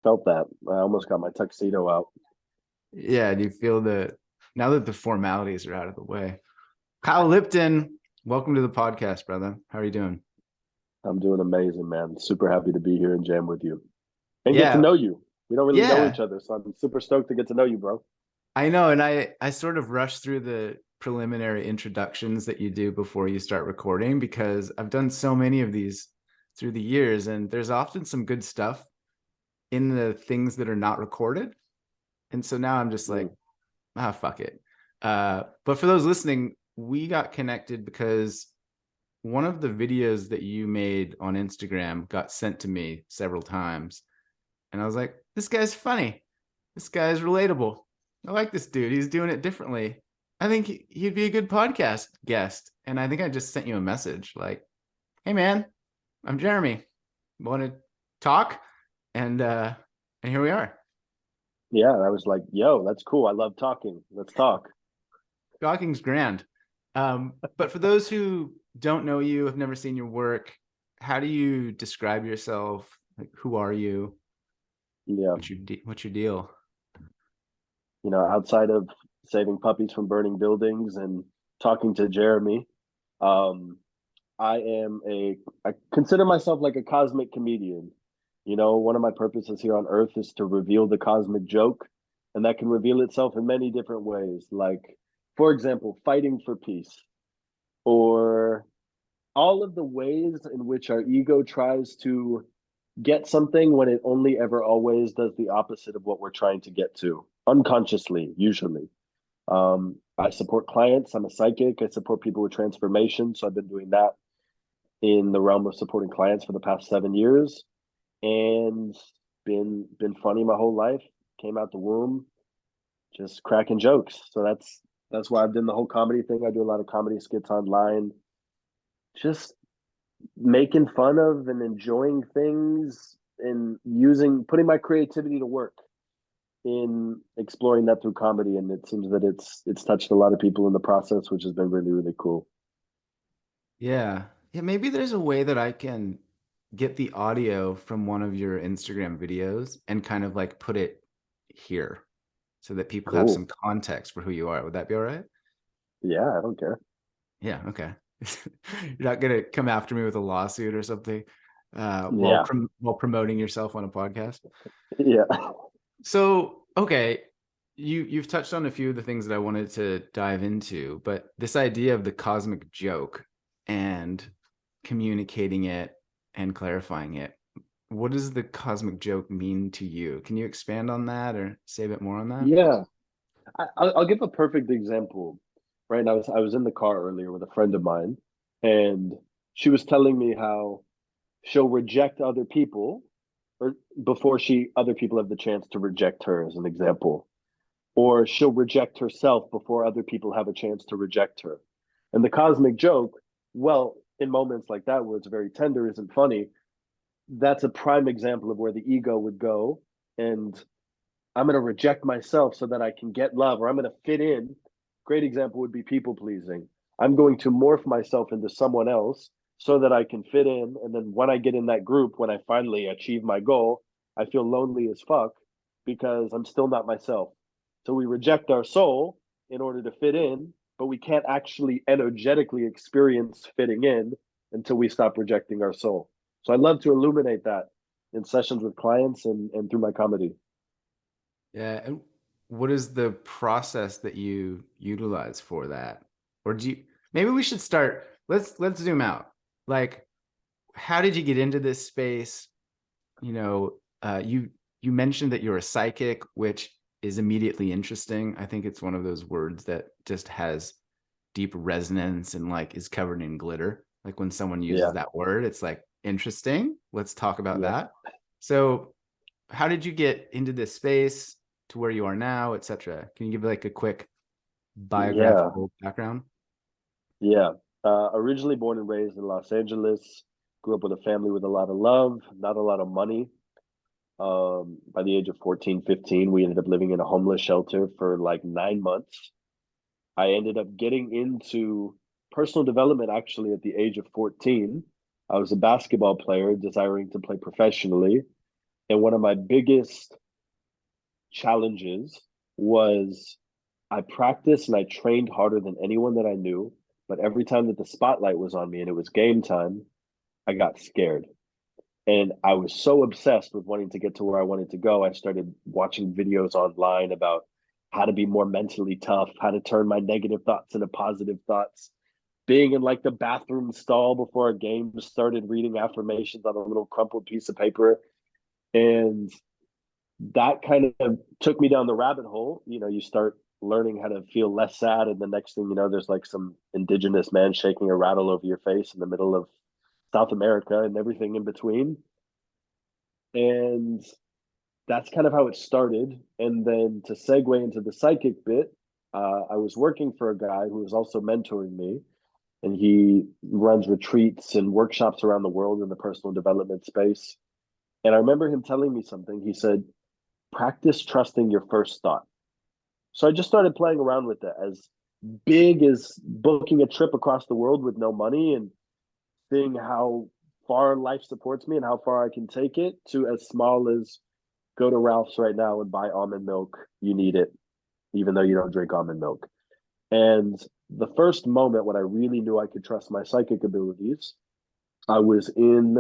Felt that. I almost got my tuxedo out. Yeah, do you feel now that the formalities are out of the way? Kyle Lipton, welcome to the podcast, brother. How are you doing? I'm doing amazing, man. Super happy to be here and jam with you and get to Yeah, know you. We don't really know yeah, each other, so I'm super stoked to get to know you, bro. I know. And I sort of rush through the preliminary introductions that you do before you start recording because I've done so many of these through the years, and there's often some good stuff in the things that are not recorded. And so now I'm just Mm. like, fuck it. But for those listening, we got connected because one of the videos that you made on Instagram got sent to me several times. And I was like, this guy's funny. This guy's relatable. I like this dude. He's doing it differently. I think he'd be a good podcast guest. And I think I just sent you a message like, hey man, I'm Jeremy. Want to talk? And here we are. Yeah, I was like, yo, that's cool. I love talking. Let's talk. Talking's grand. But for those who don't know you, have never seen your work, how do you describe yourself? Like, who are you? Yeah. What's your deal? Outside of saving puppies from burning buildings and talking to Jeremy, um, I consider myself like a cosmic comedian. One of my purposes here on Earth is to reveal the cosmic joke, and that can reveal itself in many different ways. Like, for example, fighting for peace, or all of the ways in which our ego tries to get something when it only ever always does the opposite of what we're trying to get to, unconsciously, usually. I support clients. I'm a psychic. I support people with transformation. So I've been doing that in the realm of supporting clients for the past 7 years, and been funny my whole life. Came out the womb just cracking jokes. So that's why I've done the whole comedy thing. I do a lot of comedy skits online, just making fun of and enjoying things and using putting my creativity to work in exploring that through comedy. And it seems that it's touched a lot of people in the process, which has been really, really cool. Yeah. Yeah, maybe there's a way that I can get the audio from one of your Instagram videos and kind of like put it here so that people have some Cool. context for who you are. Would that be all right? Yeah, I don't care. Yeah, okay. You're not gonna come after me with a lawsuit or something Yeah. while promoting yourself on a podcast. Yeah. So, okay, you've touched on a few of the things that I wanted to dive into, but this idea of the cosmic joke and communicating it and clarifying it, what does the cosmic joke mean to you? Can you expand on that or say a bit more on that? Yeah. I'll give a perfect example. Right. And I was in the car earlier with a friend of mine, and she was telling me how she'll reject other people or before she other people have the chance to reject her, as an example. Or she'll reject herself before other people have a chance to reject her. And the cosmic joke, well, in moments like that where it's very tender, isn't funny, that's a prime example of where the ego would go and I'm going to reject myself so that I can get love, or I'm going to fit in. Great example would be people pleasing. I'm going to morph myself into someone else so that I can fit in. And then when I get in that group, when I finally achieve my goal, I feel lonely as fuck because I'm still not myself. So we reject our soul in order to fit in, but we can't actually energetically experience fitting in until we stop rejecting our soul. So I love to illuminate that in sessions with clients and through my comedy. Yeah, and what is the process that you utilize for that? Or do you maybe we should start, let's zoom out. Like, how did you get into this space? You know, you mentioned that you're a psychic, which is immediately interesting. I think it's one of those words that just has deep resonance and like is covered in glitter. Like when someone uses Yeah. that word, it's like interesting. Let's talk about Yeah. that. So, how did you get into this space to where you are now, etc.? Can you give like a quick Yeah. biographical background? Yeah. Originally born and raised in Los Angeles, grew up with a family with a lot of love, not a lot of money. By the age of 14, 15, we ended up living in a homeless shelter for like 9 months. I ended up getting into personal development actually at the age of 14. I was a basketball player desiring to play professionally. And one of my biggest challenges was I practiced and I trained harder than anyone that I knew. But every time that the spotlight was on me and it was game time, I got scared. And I was so obsessed with wanting to get to where I wanted to go. I started watching videos online about how to be more mentally tough, how to turn my negative thoughts into positive thoughts. Being in like the bathroom stall before a game started, reading affirmations on a little crumpled piece of paper. And that kind of took me down the rabbit hole. You know, you start learning how to feel less sad. And the next thing you know, there's like some indigenous man shaking a rattle over your face in the middle of South America and everything in between. And that's kind of how it started. And then to segue into the psychic bit, I was working for a guy who was also mentoring me, and he runs retreats and workshops around the world in the personal development space. And I remember him telling me something. He said, practice trusting your first thought. So I just started playing around with it, as big as booking a trip across the world with no money and seeing how far life supports me and how far I can take it, to as small as go to Ralph's right now and buy almond milk. You need it, even though you don't drink almond milk. And the first moment when I really knew I could trust my psychic abilities, I was in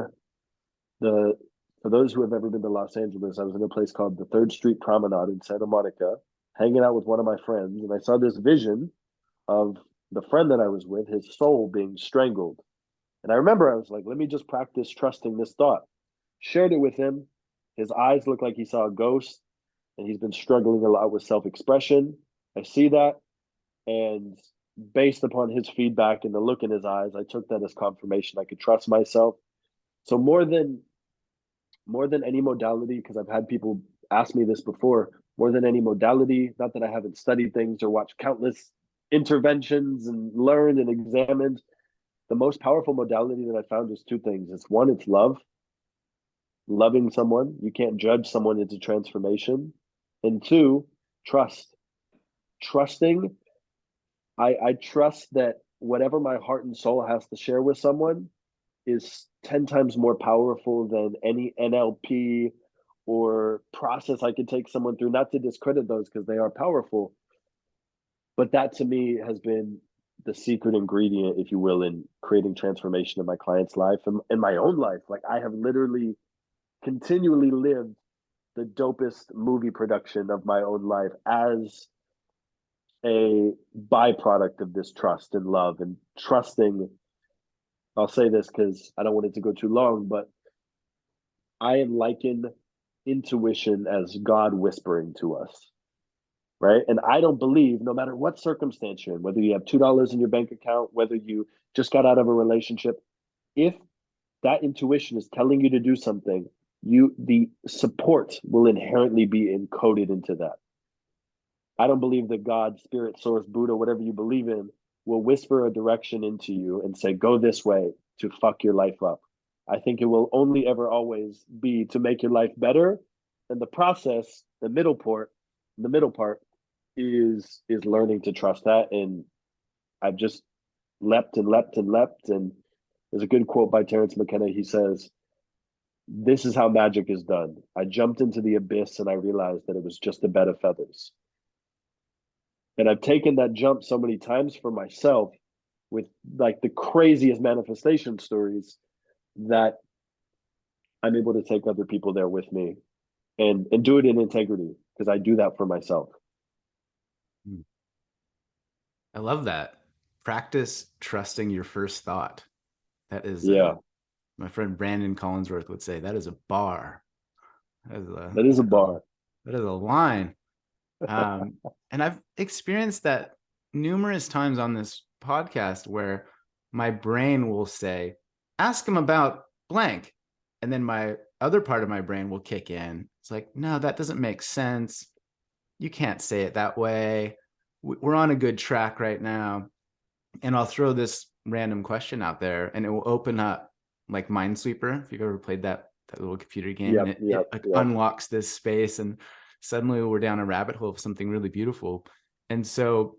the, for those who have ever been to Los Angeles, I was in a place called the Third Street Promenade in Santa Monica, hanging out with one of my friends. And I saw this vision of the friend that I was with, his soul being strangled. And I remember I was like, let me just practice trusting this thought. Shared it with him. His eyes looked like he saw a ghost, and he's been struggling a lot with self expression. I see that. And based upon his feedback and the look in his eyes, I took that as confirmation I could trust myself. So more than any modality, because I've had people ask me this before, more than any modality, not that I haven't studied things or watched countless interventions and learned and examined, the most powerful modality that I found is two things. It's one, it's love, loving someone. You can't judge someone into transformation. And two, trust. Trusting. I trust that whatever my heart and soul has to share with someone is 10 times more powerful than any NLP or process I could take someone through, not to discredit those because they are powerful. But that to me has been the secret ingredient, if you will, in creating transformation in my client's life and in my own life. Like I have literally continually lived the dopest movie production of my own life as a byproduct of this trust and love and trusting. I'll say this because I don't want it to go too long, but I liken intuition as God whispering to us, right? And I don't believe, no matter what circumstance you're in, whether you have $2 in your bank account, whether you just got out of a relationship, if that intuition is telling you to do something, the support will inherently be encoded into that. I don't believe that God, spirit, source, Buddha, whatever you believe in, will whisper a direction into you and say, go this way to fuck your life up. I think it will only ever always be to make your life better. And the process, the middle part is learning to trust that. And I've just leapt and leapt and leapt. And there's a good quote by Terrence McKenna. He says, this is how magic is done. I jumped into the abyss and I realized that it was just a bed of feathers. And I've taken that jump so many times for myself with like the craziest manifestation stories that I'm able to take other people there with me and do it in integrity because I do that for myself. I love that. Practice trusting your first thought. That is, Yeah, my friend Brandon Collinsworth would say, that is a bar. that is a bar. That is a line. And I've experienced that numerous times on this podcast where my brain will say, ask him about blank. And then my other part of my brain will kick in. It's like, no, that doesn't make sense. You can't say it that way. We're on a good track right now. And I'll throw this random question out there and it will open up like Minesweeper. If you've ever played that little computer game, and it like unlocks this space and suddenly we're down a rabbit hole of something really beautiful. And so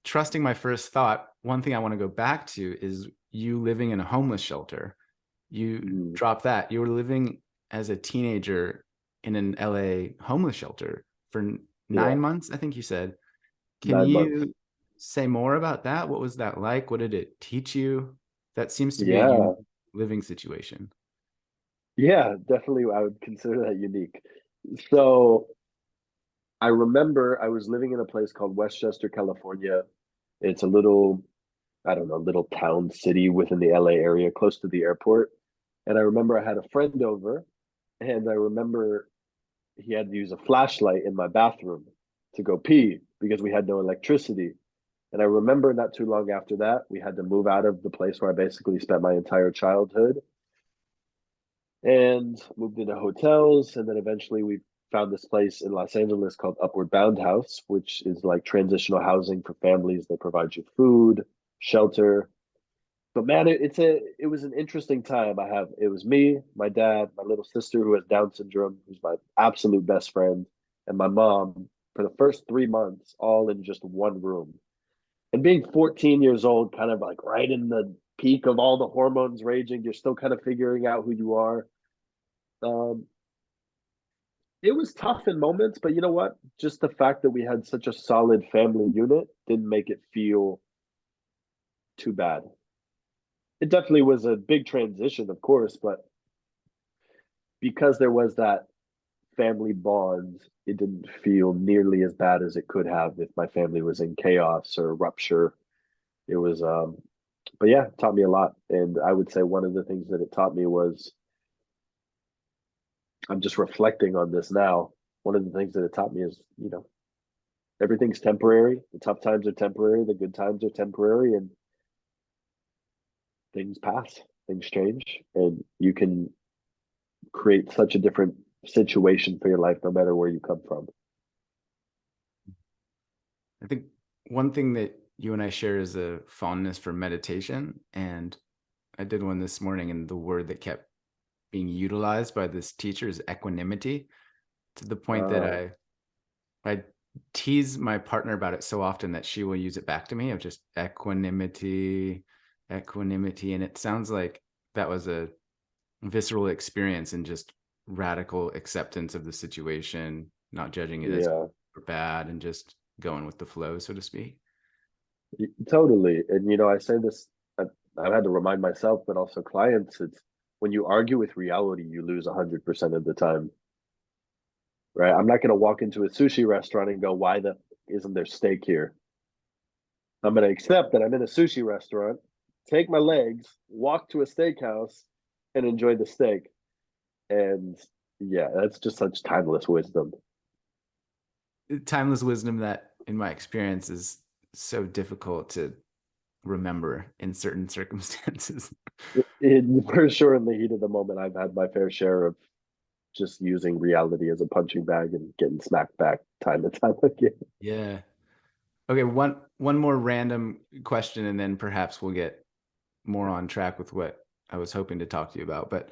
trusting my first thought, one thing I want to go back to is you living in a homeless shelter. You drop that. You were living as a teenager in an LA homeless shelter for Yeah, 9 months, I think you said. Can 9 months. you say more about that? What was that like? What did it teach you? That seems to be a Yeah, unique living situation. yeah, definitely. I would consider that unique. So I remember I was living in a place called Westchester, California. It's a little, I don't know, little town city within the LA area, close to the airport. And I remember I had a friend over, and I remember he had to use a flashlight in my bathroom to go pee because we had no electricity. And I remember not too long after that, we had to move out of the place where I basically spent my entire childhood and moved into hotels. And then eventually we found this place in Los Angeles called Upward Bound House, which is like transitional housing for families. They provide you food, shelter. But man, it was an interesting time. It was me, my dad, my little sister who has Down syndrome, who's my absolute best friend, and my mom for the first 3 months, all in just one room. And being 14 years old, kind of like right in the peak of all the hormones raging, you're still kind of figuring out who you are. Um, it was tough in moments, but you know what? Just the fact that we had such a solid family unit didn't make it feel too bad. It definitely was a big transition, of course, but because there was that family bond, it didn't feel nearly as bad as it could have if my family was in chaos or rupture. It was, but yeah, it taught me a lot. And I would say one of the things that it taught me was I'm just reflecting on this now. One of the things that it taught me is, everything's temporary. The tough times are temporary. The good times are temporary, and things pass, things change, and you can create such a different situation for your life no matter where you come from. I think one thing that you and I share is a fondness for meditation. And I did one this morning, and the word that kept being utilized by this teacher is equanimity, to the point that Uh, I tease my partner about it so often that she will use it back to me of just equanimity, equanimity. And it sounds like that was a visceral experience and just radical acceptance of the situation, not judging it as yeah, or bad, and just going with the flow, so to speak. totally. And I say this, I've had to remind myself, but also clients. It's when you argue with reality, you lose 100% of the time, right? I'm not going to walk into a sushi restaurant and go, "Why the isn't there steak here?" I'm going to accept that I'm in a sushi restaurant, take my legs, walk to a steakhouse, and enjoy the steak. And yeah, that's just such timeless wisdom. Timeless wisdom that, in my experience, is so difficult to remember in certain circumstances. For sure, in the heat of the moment, I've had my fair share of just using reality as a punching bag and getting smacked back time and time again. Yeah. Okay, one more random question, and then perhaps we'll get more on track with what I was hoping to talk to you about. But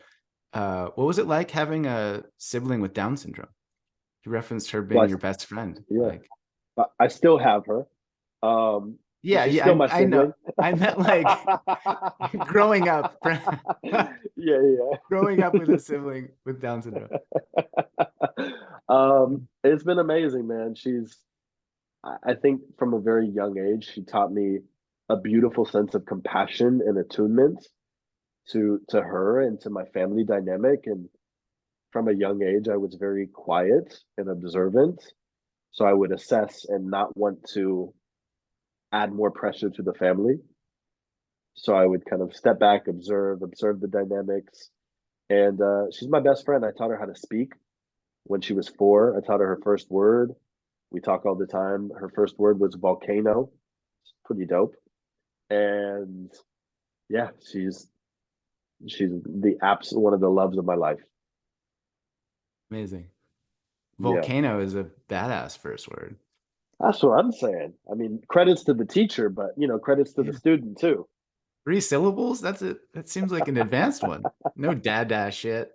what was it like having a sibling with Down syndrome? You referenced her being But your best friend. yeah, Like, I still have her. Um, so yeah, she's yeah, still my I know. sibling. I meant like growing up, Yeah, growing up with a sibling with Down syndrome. yeah. It's been amazing, man. I think from a very young age, she taught me a beautiful sense of compassion and attunement to her and to my family dynamic. And from a young age, I was very quiet and observant. So I would assess and not want to add more pressure to the family. So I would kind of step back, observe the dynamics. And she's my best friend. I taught her how to speak when she was 4. I taught her first word. We talk all the time. Her first word was volcano. It's pretty dope. And yeah, she's the absolute one of the loves of my life. Amazing. Yeah. Volcano is a badass first word. That's what I'm saying. I mean, credits to the teacher, but credits to the Yeah. student too. 3 syllables? That's it. That seems like an advanced one. No dada shit.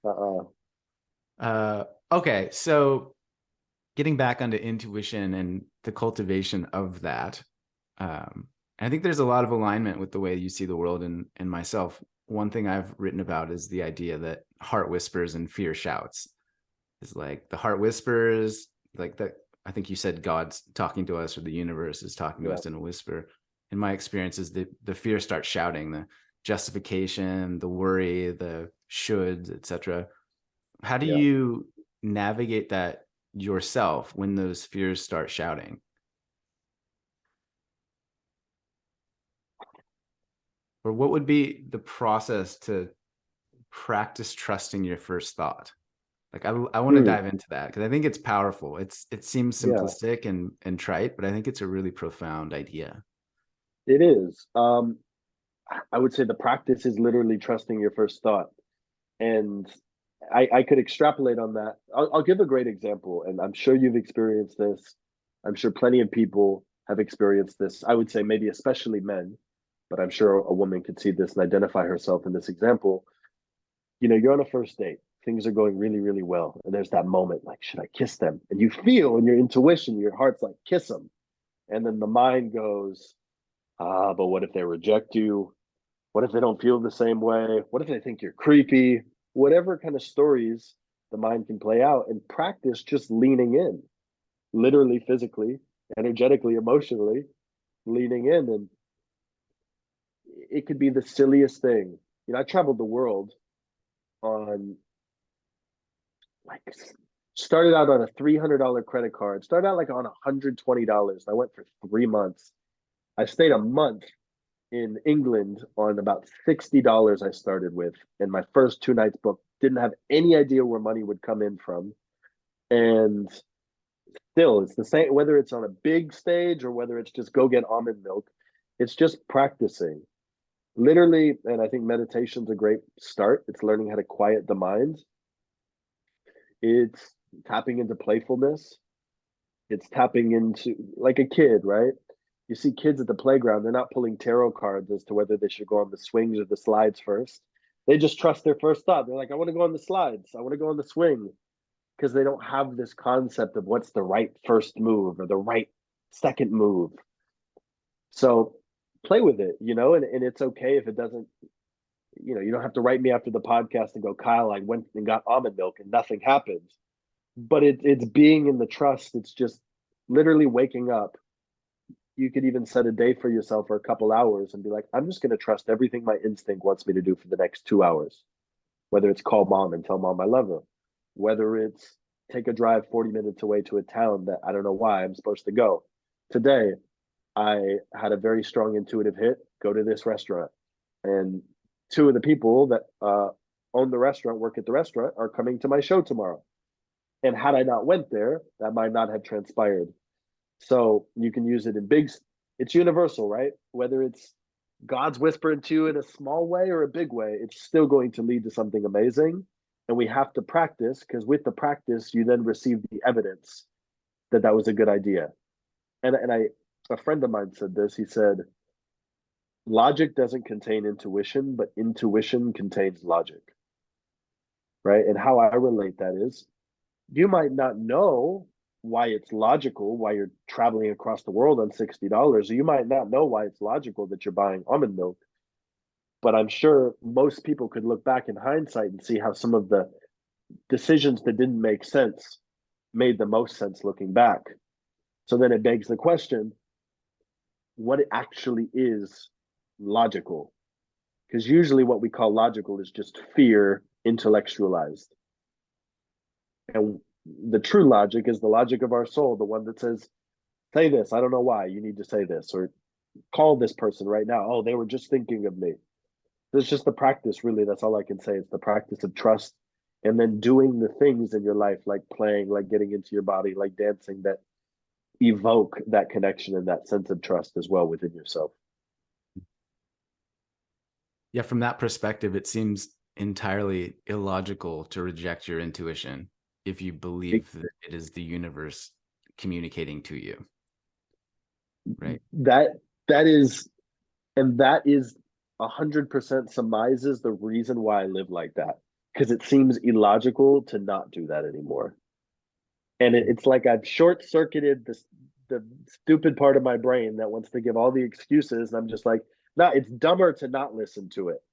Uh-uh. Okay, so getting back onto intuition and the cultivation of that, I think there's a lot of alignment with the way you see the world and myself. One thing I've written about is the idea that heart whispers and fear shouts. is like the heart whispers, like that. I think you said God's talking to us, or the universe is talking to Yeah, us in a whisper. In my experience, is the fear starts shouting, the justification, the worry, the shoulds, etc. How do yeah. you navigate that yourself when those fears start shouting? Or what would be the process to practice trusting your first thought? Like I want to Hmm. dive into that because I think it's powerful. It seems Yeah, simplistic and trite, but I think it's a really profound idea. it is. I would say the practice is literally trusting your first thought. And I could extrapolate on that. I'll give a great example, and I'm sure you've experienced this. I'm sure plenty of people have experienced this. I would say maybe especially men, but I'm sure a woman could see this and identify herself in this example. You know, you're on a first date, things are going really, really well. And there's that moment like, should I kiss them? And you feel in your intuition, your heart's like, kiss them. And then the mind goes, but what if they reject you? What if they don't feel the same way? What if they think you're creepy? Whatever kind of stories the mind can play out, and practice just leaning in, literally, physically, energetically, emotionally, leaning in. And it could be the silliest thing. You know, I traveled the world on like, started out on a $300 credit card, started out like on $120. I went for 3 months. I stayed a month in England on about $60 I started with. And my first 2 nights booked, didn't have any idea where money would come in from. And still, it's the same, whether it's on a big stage or whether it's just go get almond milk, it's just practicing. Literally, and I think meditation's a great start. It's learning how to quiet the mind. It's tapping into playfulness. It's tapping into like a kid, right? You see kids at the playground, they're not pulling tarot cards as to whether they should go on the swings or the slides first. They just trust their first thought. They're like, I want to go on the slides. I want to go on the swing, because they don't have this concept of what's the right first move or the right second move. So play with it, you know, and it's okay if it doesn't, you know, you don't have to write me after the podcast and go, Kyle, I went and got almond milk and nothing happened. But it's being in the trust. It's just literally waking up. You could even set a day for yourself for a couple hours and be like, I'm just going to trust everything my instinct wants me to do for the next 2 hours. Whether it's call mom and tell mom I love her, whether it's take a drive 40 minutes away to a town that I don't know why I'm supposed to go. Today, I had a very strong intuitive hit, go to this restaurant. And two of the people that own the restaurant, work at the restaurant, are coming to my show tomorrow. And had I not went there, that might not have transpired. So you can use it in big, it's universal, right? Whether it's God's whispering to you in a small way or a big way, it's still going to lead to something amazing. And we have to practice, because with the practice, you then receive the evidence that that was a good idea. A friend of mine said this. He said, logic doesn't contain intuition, but intuition contains logic, right? And how I relate that is, you might not know why it's logical, why you're traveling across the world on $60, or you might not know why it's logical that you're buying almond milk. But I'm sure most people could look back in hindsight and see how some of the decisions that didn't make sense made the most sense looking back. So then it begs the question, what actually is logical? Because usually what we call logical is just fear intellectualized. And the true logic is the logic of our soul, the one that says, say this, I don't know why you need to say this, or call this person right now. Oh, they were just thinking of me. It's just the practice, really. That's all I can say. It's the practice of trust, and then doing the things in your life, like playing, like getting into your body, like dancing, that evoke that connection and that sense of trust as well within yourself. Yeah, from that perspective, it seems entirely illogical to reject your intuition if you believe that it is the universe communicating to you. Right. That is, and that is 100% surmises the reason why I live like that, because it seems illogical to not do that anymore. And it's like I've short circuited the stupid part of my brain that wants to give all the excuses. And I'm just like, no, it's dumber to not listen to it.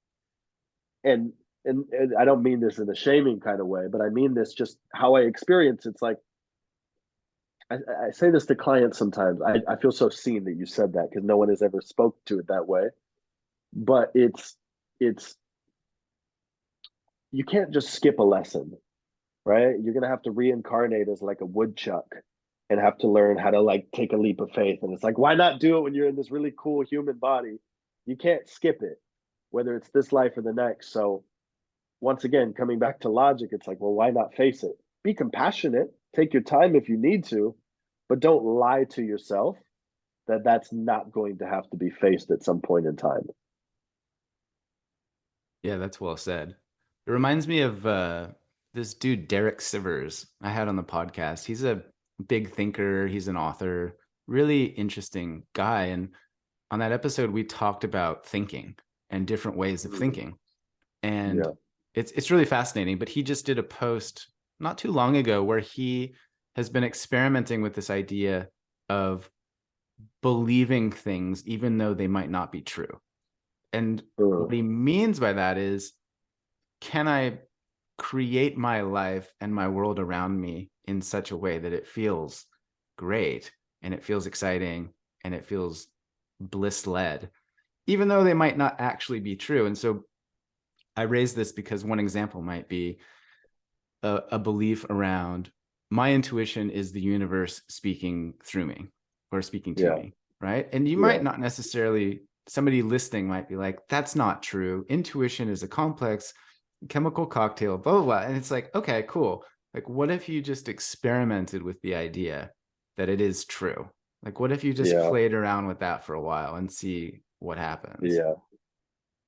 And and I don't mean this in a shaming kind of way, but I mean this just how I experience. It's like I say this to clients sometimes. I feel so seen that you said that because no one has ever spoke to it that way. But it's you can't just skip a lesson, right? You're gonna have to reincarnate as like a woodchuck and have to learn how to like take a leap of faith. And it's like, why not do it when you're in this really cool human body? You can't skip it, whether it's this life or the next. So once again, coming back to logic, it's like, well, why not face it? Be compassionate, take your time if you need to, but don't lie to yourself that that's not going to have to be faced at some point in time. Yeah, that's well said. It reminds me of this dude, Derek Sivers, I had on the podcast. He's a big thinker, he's an author, really interesting guy. And on that episode, we talked about thinking and different ways of Mm, thinking. And yeah. it's really fascinating. But he just did a post not too long ago where he has been experimenting with this idea of believing things even though they might not be true. And what Mm, he means by that is, can I create my life and my world around me in such a way that it feels great and it feels exciting and it feels bliss led, even though they might not actually be true? And so I raise this because one example might be a belief around my intuition is the universe speaking through me or speaking to yeah. me, right? And you Yeah. might not necessarily, somebody listening might be like, that's not true. Intuition is a complex chemical cocktail, blah, blah, blah. And it's like, okay, cool. Like, what if you just experimented with the idea that it is true? Like, what if you just Yeah. played around with that for a while and see what happens? Yeah.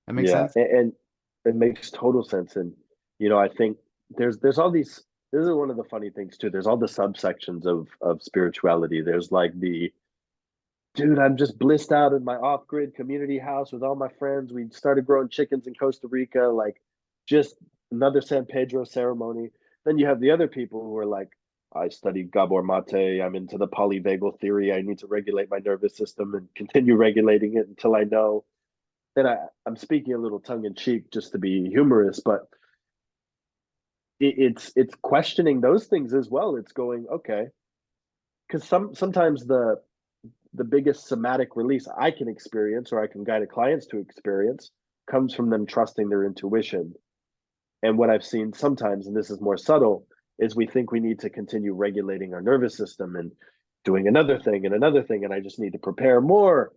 That makes Yeah. sense? And it makes total sense. And I think there's all these this is one of the funny things too. There's all the subsections of spirituality. There's like the dude, I'm just blissed out in my off-grid community house with all my friends. We started growing chickens in Costa Rica, like just another San Pedro ceremony. Then you have the other people who are like, I studied Gabor Mate. I'm into the polyvagal theory. I need to regulate my nervous system and continue regulating it until I know. And I'm speaking a little tongue in cheek just to be humorous, but it's questioning those things as well. It's going, okay, because sometimes the biggest somatic release I can experience or I can guide clients to experience comes from them trusting their intuition. And what I've seen sometimes, and this is more subtle, is we think we need to continue regulating our nervous system and doing another thing and another thing. And I just need to prepare more,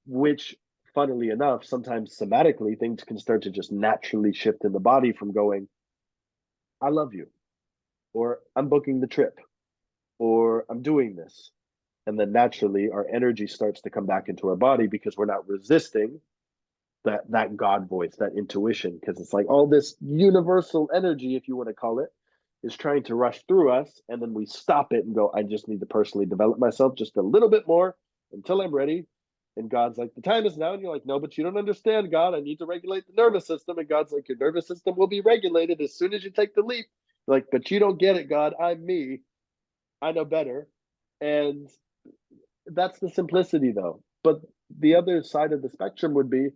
which, funnily enough, sometimes somatically, things can start to just naturally shift in the body from going, I love you, or I'm booking the trip, or I'm doing this. And then naturally our energy starts to come back into our body because we're not resisting that God voice, that intuition, because it's like all this universal energy, if you want to call it, is trying to rush through us, and then we stop it and go, I just need to personally develop myself just a little bit more until I'm ready. And God's like, the time is now. And you're like, no, but you don't understand, God. I need to regulate the nervous system. And God's like, your nervous system will be regulated as soon as you take the leap. You're like, but you don't get it, God. I'm me. I know better. And that's the simplicity, though. But the other side of the spectrum would be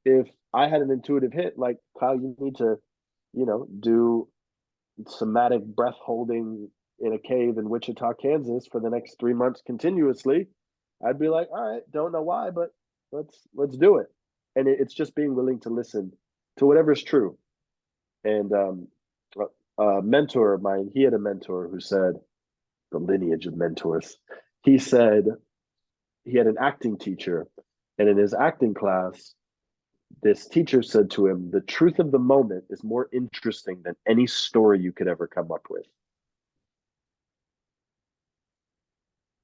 if I had an intuitive hit, like, Kyle, you need to, do somatic breath holding in a cave in Wichita, Kansas for the next 3 months continuously. I'd be like, all right, don't know why, but let's do it. And it's just being willing to listen to whatever's true. And a mentor of mine, he had a mentor who said, the lineage of mentors. He said he had an acting teacher, and in his acting class, this teacher said to him, the truth of the moment is more interesting than any story you could ever come up with.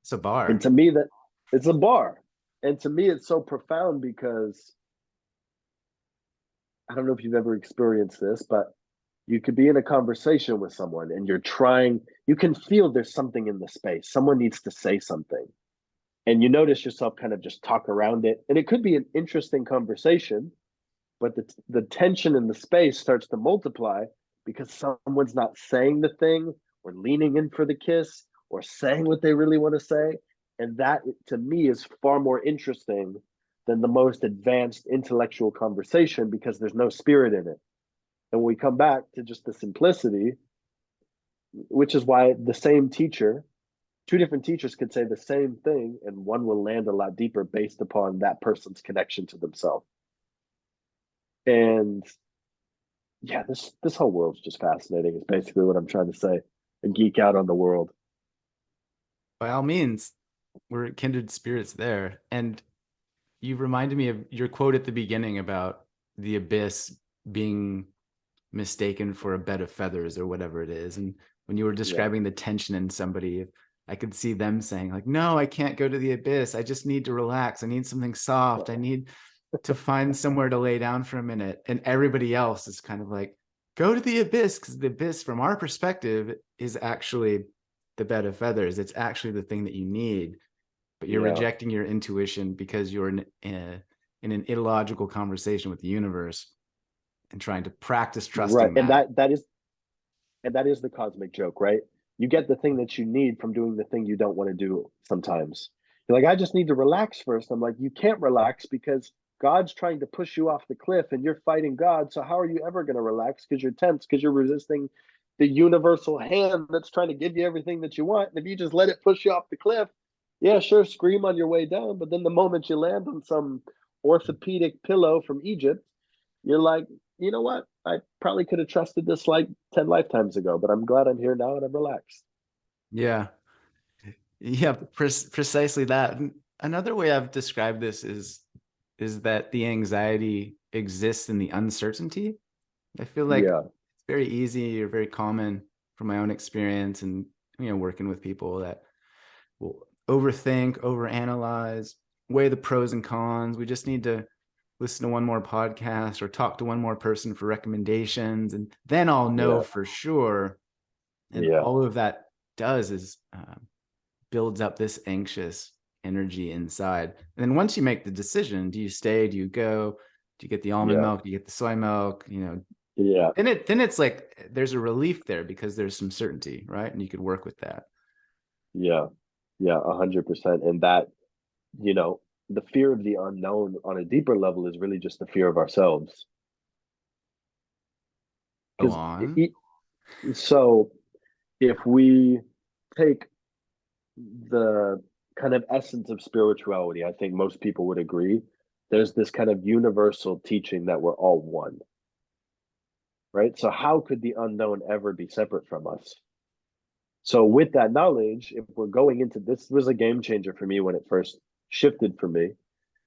It's a And bar. to me, that it's a bar. And to me, it's so profound because I don't know if you've ever experienced this, but you could be in a conversation with someone and you can feel there's something in the space. Someone needs to say something. And you notice yourself kind of just talk around it. And it could be an interesting conversation, but the tension in the space starts to multiply because someone's not saying the thing or leaning in for the kiss or saying what they really want to say. And that, to me, is far more interesting than the most advanced intellectual conversation because there's no spirit in it. And when we come back to just the simplicity, which is why the same teacher, two different teachers could say the same thing, and one will land a lot deeper based upon that person's connection to themselves. And yeah, this whole world's just fascinating. Is basically what I'm trying to say. And geek out on the world. By all means, we're kindred spirits there. And you reminded me of your quote at the beginning about the abyss being mistaken for a bed of feathers or whatever it is. And when you were Yeah, describing the tension in somebody, I could see them saying like, no, I can't go to the abyss. I just need to relax. I need something soft. I need to find somewhere to lay down for a minute. And everybody else is kind of like, go to the abyss, because the abyss from our perspective is actually the bed of feathers. It's actually the thing that you need, but you're yeah, rejecting your intuition because you're in an illogical conversation with the universe and trying to practice right. trusting And that. that is the cosmic joke, right? You get the thing that you need from doing the thing you don't want to do sometimes. You're like, I just need to relax first. I'm like, you can't relax because God's trying to push you off the cliff and you're fighting God. So how are you ever going to relax? Because you're tense, because you're resisting the universal hand that's trying to give you everything that you want. And if you just let it push you off the cliff, yeah, sure, scream on your way down. But then the moment you land on some orthopedic pillow from Egypt, you're like, you know what? I probably could have trusted this like 10 lifetimes ago, but I'm glad I'm here now and I'm relaxed. Yeah. Yeah, precisely that. Another way I've described this is that the anxiety exists in the uncertainty. I feel like Yeah. it's very easy or very common from my own experience and working with people that will overthink, overanalyze, weigh the pros and cons. We just need to listen to one more podcast or talk to one more person for recommendations, and then I'll know Yeah. for sure. And Yeah. all of that does is builds up this anxious energy inside. And then once you make the decision, do you stay? Do you go? Do you get the almond Yeah. milk? Do you get the soy milk? Yeah. Then it's like there's a relief there because there's some certainty, right? And you could work with that. Yeah. Yeah. 100%. And that, you know, the fear of the unknown on a deeper level is really just the fear of ourselves. Go Because on. so if we take the kind of essence of spirituality, I think most people would agree there's this kind of universal teaching that we're all one, right? So, how could the unknown ever be separate from us? So, with that knowledge, if we're going into this, was a game changer for me when it first shifted for me.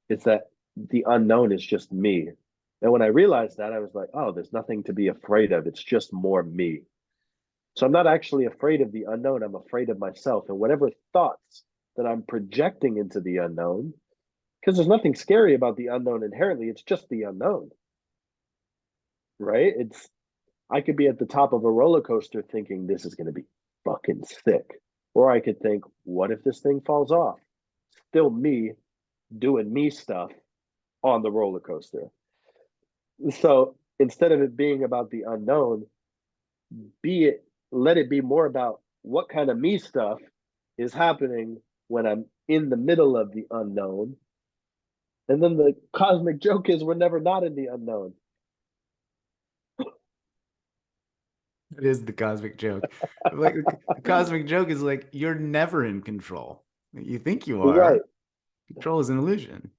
It's that the unknown is just me. And when I realized that, I was like, oh, there's nothing to be afraid of. It's just more me. So I'm not actually afraid of the unknown. I'm afraid of myself and whatever thoughts that I'm projecting into the unknown, because there's nothing scary about the unknown inherently. It's just the unknown, right? I could be at the top of a roller coaster thinking this is going to be fucking sick. Or I could think, what if this thing falls off? Still me doing me stuff on the roller coaster. So instead of it being about the unknown, let it be more about what kind of me stuff is happening when I'm in the middle of the unknown. And then the cosmic joke is we're never not in the unknown. It is the cosmic joke. Like the cosmic joke is like you're never in control. You think you Right. are. Control is an illusion.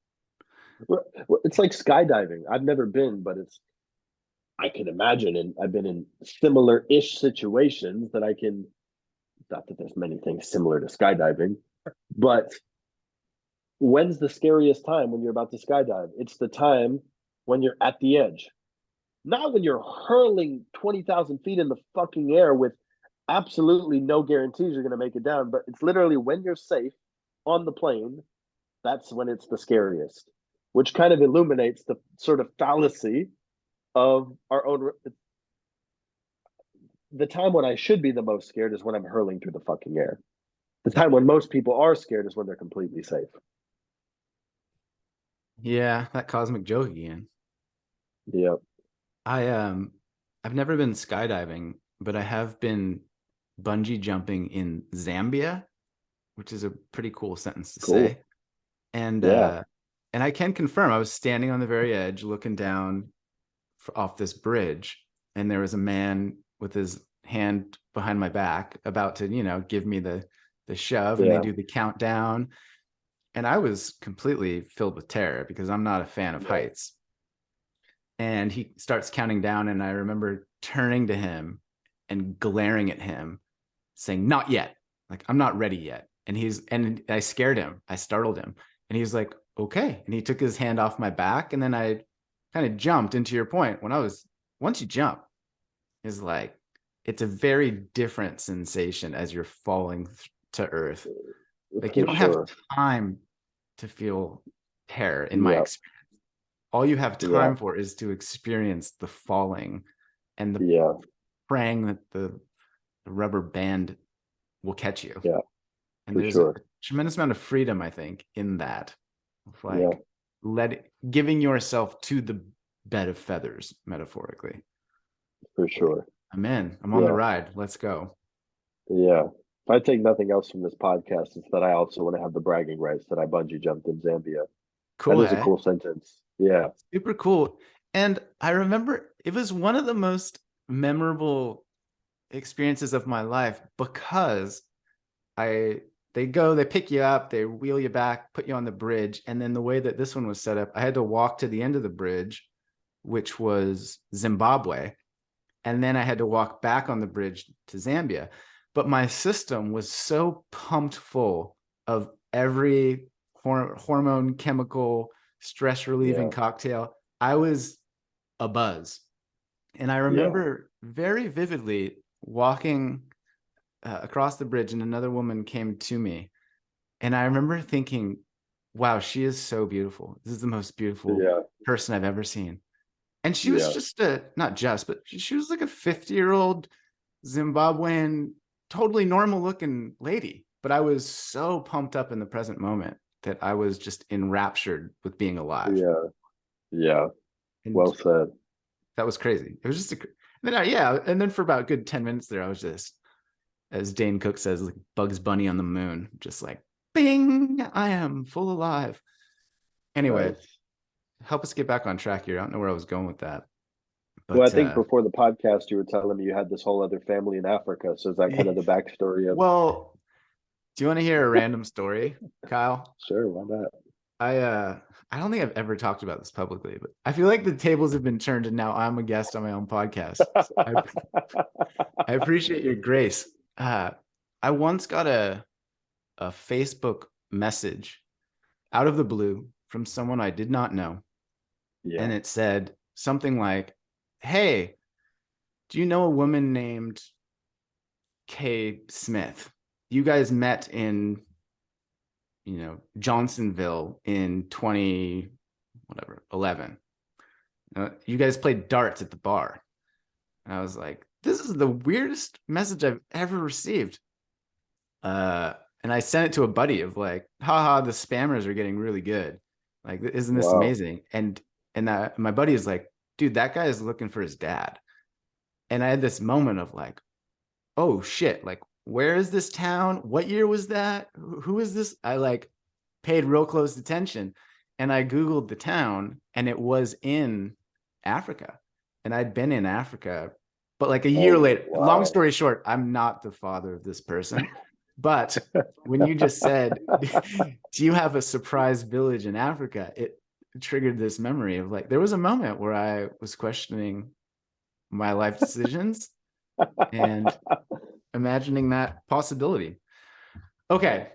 It's like skydiving. I've never been, but I can imagine, and I've been in similar-ish situations that I can, not that there's many things similar to skydiving, but when's the scariest time when you're about to skydive? It's the time when you're at the edge, not when you're hurling 20,000 feet in the fucking air with absolutely no guarantees you're going to make it down, but it's literally when you're safe on the plane, that's when it's the scariest, which kind of illuminates the sort of fallacy of our own. The time when I should be the most scared is when I'm hurling through the fucking air. The time when most people are scared is when they're completely safe. Yeah, that cosmic joke again. Yeah. I I've never been skydiving, but I have been bungee jumping in Zambia, which is a pretty cool sentence to Cool. say. And Yeah. I can confirm I was standing on the very edge looking down off this bridge, and there was a man with his hand behind my back about to, give me the shove, and they Yeah. do the countdown. And I was completely filled with terror because I'm not a fan of Yeah. heights. And he starts counting down, and I remember turning to him and glaring at him, saying, "Not yet. Like, I'm not ready yet." And I scared him. I startled him. And he was like, "Okay." And he took his hand off my back. And then I kind of jumped. Into your point, once you jump, is like, it's a very different sensation as you're falling to earth. Like, you For don't have sure. time to feel terror, in my Yeah. experience. All you have Yeah. time for is to experience the falling and the Yeah. praying that the rubber band will catch you. Yeah. And For there's a sure. tremendous amount of freedom, I think, in that, of Yeah. like giving yourself to the bed of feathers, metaphorically. For Like, sure. I'm in. I'm on the Yeah. ride. Let's go. Yeah. If I take nothing else from this podcast, it's that I also want to have the bragging rights that I bungee jumped in Zambia. That Cool, is a eh? cool sentence. Yeah. Super cool. And I remember it was one of the most memorable experiences of my life because they pick you up, they wheel you back, put you on the bridge. And then the way that this one was set up, I had to walk to the end of the bridge, which was Zimbabwe. And then I had to walk back on the bridge to Zambia. But my system was so pumped full of every hormone, chemical, stress relieving Yeah. cocktail. I was a buzz. And I Yeah. remember very vividly walking across the bridge, and another woman came to me. And I remember thinking, wow, she is so beautiful. This is the most beautiful Yeah. person I've ever seen. And she was Yeah. just not just, but she was like a 50-year-old Zimbabwean, totally normal looking lady. But I was so pumped up in the present moment that I was just enraptured with being alive. Yeah. Yeah. And Well said. that was crazy. It was just and then for about a good 10 minutes there, I was just, as Dane Cook says, like Bugs Bunny on the moon, just like, bing, I am full alive. Anyway, Nice. help us get back on track here. I don't know where I was going with that. Well, I But think before the podcast, you were telling me you had this whole other family in Africa. So is that kind of the backstory of? well, do you want to hear a random story, Kyle? Sure, why not? I don't think I've ever talked about this publicly, but I feel like the tables have been turned and now I'm a guest on my own podcast. So I appreciate your grace. I once got a Facebook message out of the blue from someone I did not know. Yeah. And it said something like, "Hey, do you know a woman named Kay Smith? You guys met in, Johnsonville in 2011. You guys played darts at the bar." And I was like, this is the weirdest message I've ever received. And I sent it to a buddy of like, haha, the spammers are getting really good. Like, isn't this Wow. amazing? And my buddy is like, dude, that guy is looking for his dad. And I had this moment of like, oh shit, like, where is this town? What year was that? Who is this? I like paid real close attention, and I Googled the town, and it was in Africa. And I'd been in Africa, but like a year Oh, later. Long wow. story short, I'm not the father of this person. But when you just said, do you have a surprise village in Africa? It triggered this memory of like, there was a moment where I was questioning my life decisions and imagining that possibility. Okay,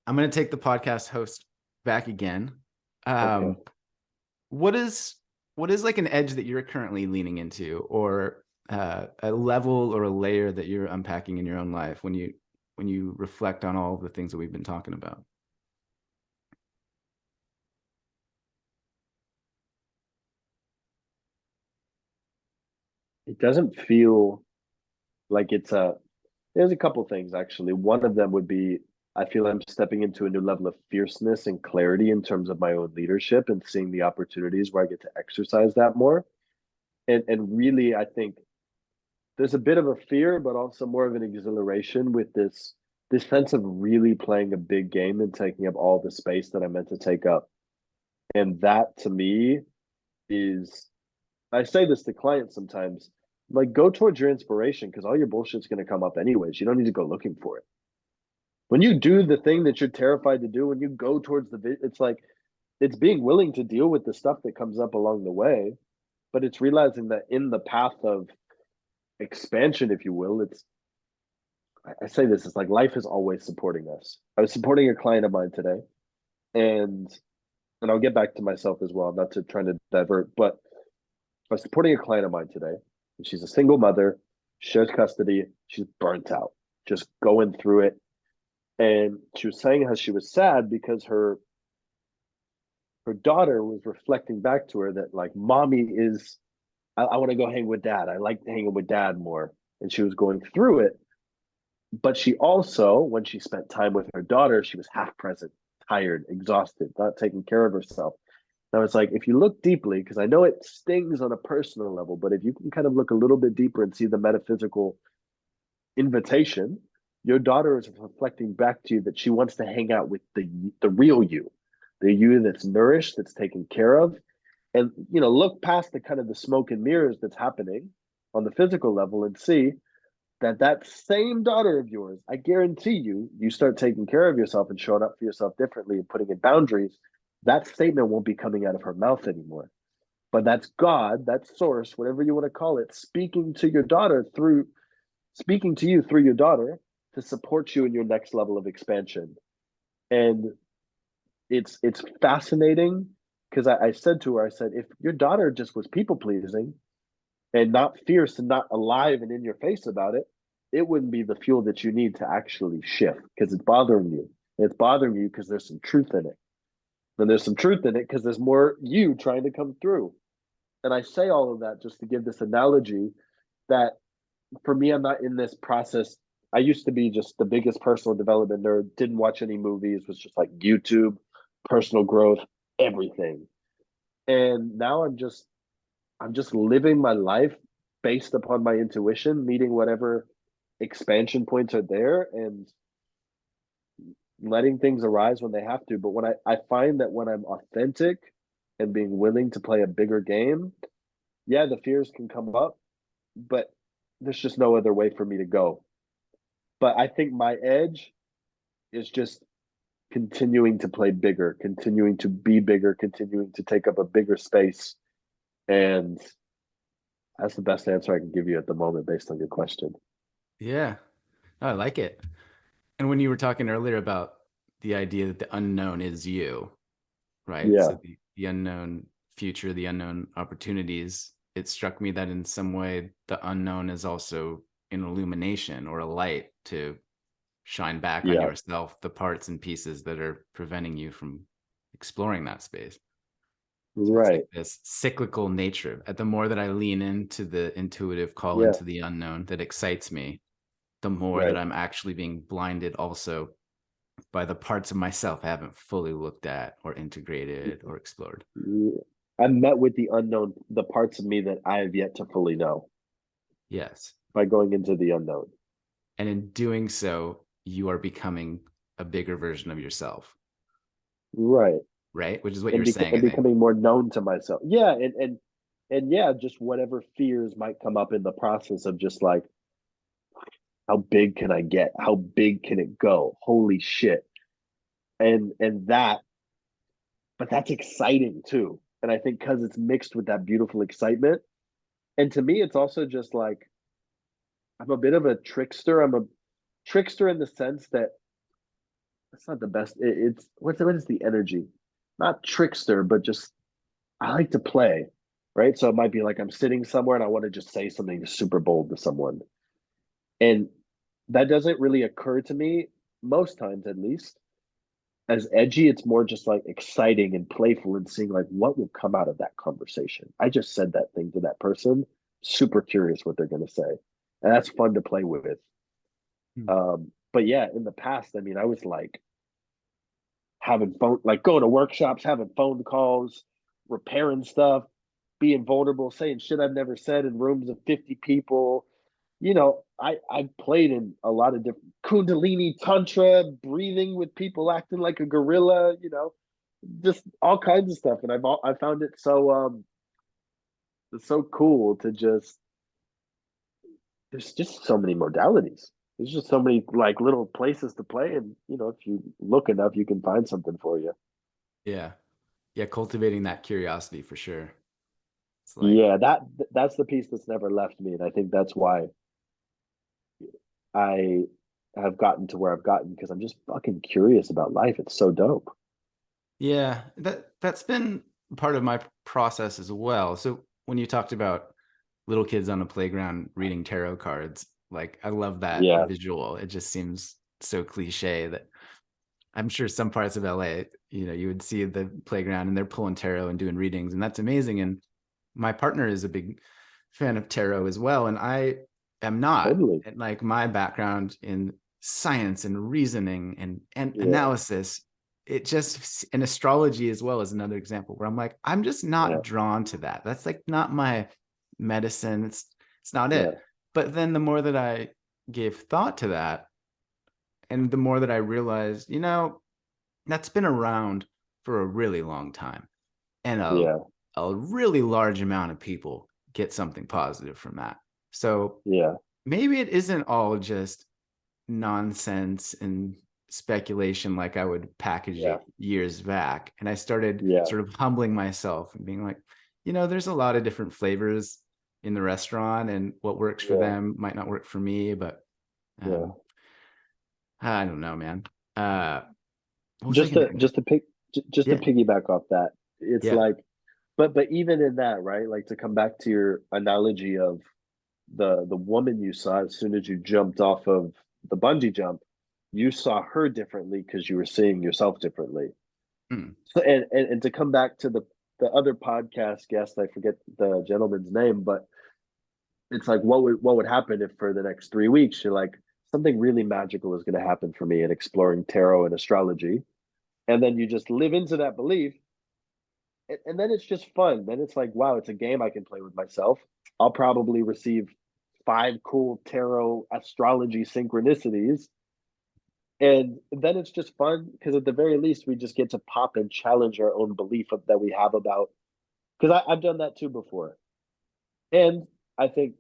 I'm going to take the podcast host back again. Okay. What is like an edge that you're currently leaning into, or a level or a layer that you're unpacking in your own life when you reflect on all of the things that we've been talking about? It doesn't feel like there's a couple things actually. One of them would be I feel I'm stepping into a new level of fierceness and clarity in terms of my own leadership and seeing the opportunities where I get to exercise that more. And really I think there's a bit of a fear, but also more of an exhilaration with this sense of really playing a big game and taking up all the space that I meant to take up. And that to me is I say this to clients sometimes, Like, go towards your inspiration because all your bullshit's going to come up anyways. You don't need to go looking for it. When you do the thing that you're terrified to do, when you go towards it's like it's being willing to deal with the stuff that comes up along the way, but it's realizing that in the path of expansion, if you will, I say this, it's like life is always supporting us. I was supporting a client of mine today, and I'll get back to myself as well, not to trying to divert, but I was supporting a client of mine today, and she's a single mother, shares custody, she's burnt out, just going through it. And she was saying how she was sad because her daughter was reflecting back to her that like mommy is I want to go hang with dad. I like hanging with dad more. And she was going through it. But she also, when she spent time with her daughter, she was half present, tired, exhausted, not taking care of herself. And I was like, if you look deeply, because I know it stings on a personal level, but if you can kind of look a little bit deeper and see the metaphysical invitation, your daughter is reflecting back to you that she wants to hang out with the real you, the you that's nourished, that's taken care of, and look past the kind of the smoke and mirrors that's happening on the physical level and see that that same daughter of yours, I guarantee you start taking care of yourself and showing up for yourself differently and putting in boundaries, that statement won't be coming out of her mouth anymore. But that's God, that's source, whatever you want to call it, speaking to your daughter through speaking to you through your daughter to support you in your next level of expansion. And it's fascinating because I said to her, I said, if your daughter just was people pleasing and not fierce and not alive and in your face about it, it wouldn't be the fuel that you need to actually shift because it's bothering you. And it's bothering you because there's some truth in it. And there's some truth in it because there's more you trying to come through. And I say all of that just to give this analogy that for me, I'm not in this process. I used to be just the biggest personal development nerd, didn't watch any movies, was just like YouTube, personal growth, everything. And now I'm just living my life based upon my intuition, meeting whatever expansion points are there and letting things arise when they have to. But when I find that when I'm authentic and being willing to play a bigger game, yeah, the fears can come up, but there's just no other way for me to go. But I think my edge is just continuing to play bigger, continuing to be bigger, continuing to take up a bigger space. And that's the best answer I can give you at the moment based on your question. Yeah. Oh, I like it. And when you were talking earlier about the idea that the unknown is you, right? Yeah. So the unknown future, the unknown opportunities, it struck me that in some way the unknown is also an illumination or a light to shine back on Yeah. yourself, the parts and pieces that are preventing you from exploring that space. So it's like Right. this cyclical nature. At the more that I lean into the intuitive call Yeah. into the unknown that excites me, the more that Right. I'm actually being blinded also by the parts of myself I haven't fully looked at or integrated or explored. Yeah. I met with the unknown, the parts of me that I have yet to fully know Yes. by going into the unknown. And in doing so, you are becoming a bigger version of yourself, Right. right? Which is what And you're saying, and I think. becoming more known to myself. Yeah, and yeah, just whatever fears might come up in the process of just like how big can I get? How big can it go? Holy shit. And that but that's exciting too. And I think cuz it's mixed with that beautiful excitement. And to me it's also just like I'm a bit of a trickster. I'm a trickster in the sense that that's not the best. It's what is the energy? Not trickster, but just I like to play, right? So it might be like I'm sitting somewhere and I want to just say something super bold to someone. And that doesn't really occur to me most times, at least, as edgy. It's more just like exciting and playful and seeing like what will come out of that conversation. I just said that thing to that person, super curious what they're going to say. And that's fun to play with. Hmm. But yeah, in the past, I mean, I was like having phone, like going to workshops, having phone calls, repairing stuff, being vulnerable, saying shit I've never said in rooms of 50 people. I played in a lot of different Kundalini Tantra, breathing with people, acting like a gorilla, just all kinds of stuff. And I found it so it's so cool to just there's just so many modalities. There's just so many like little places to play, and if you look enough, you can find something for you. Yeah. Yeah, cultivating that curiosity for sure. It's like, Yeah, that's the piece that's never left me, and I think that's why I have gotten to where I've gotten because I'm just fucking curious about life. It's so dope. yeah, that's been part of my process as well. So when you talked about little kids on a playground reading tarot cards, like I love that Yeah, visual. It just seems so cliche that I'm sure some parts of LA, you would see the playground and they're pulling tarot and doing readings, and that's amazing. And my partner is a big fan of tarot as well, and I am not. totally. And like my background in science and reasoning and Yeah, analysis, it just in astrology as well as another example where I'm like, I'm just yeah, not drawn to that. That's like not my medicine. It's not yeah, it. But then the more that I gave thought to that, and the more that I realized, that's been around for a really long time. And yeah, a really large amount of people get something positive from that. So yeah, maybe it isn't all just nonsense and speculation like I would package yeah, it years back. And I started yeah, sort of humbling myself and being like, there's a lot of different flavors in the restaurant, and what works for yeah, them might not work for me. But yeah. um, I don't know, man. Uh, what was I Just gonna? to just to pick just to Yeah. piggyback off that, it's Yeah. like, but even in that, right? Like to come back to your analogy of the woman you saw as soon as you jumped off of the bungee jump, you saw her differently because you were seeing yourself differently. Mm. So and to come back to the other podcast guest, I forget the gentleman's name, but it's like what would happen if for the next 3 weeks you're like something really magical is going to happen for me in exploring tarot and astrology, and then you just live into that belief, and then it's just fun. Then it's like, wow, it's a game I can play with myself. I'll probably receive 5 cool tarot astrology synchronicities, and then it's just fun because at the very least we just get to pop and challenge our own belief that we have about, because I've done that too before. And I think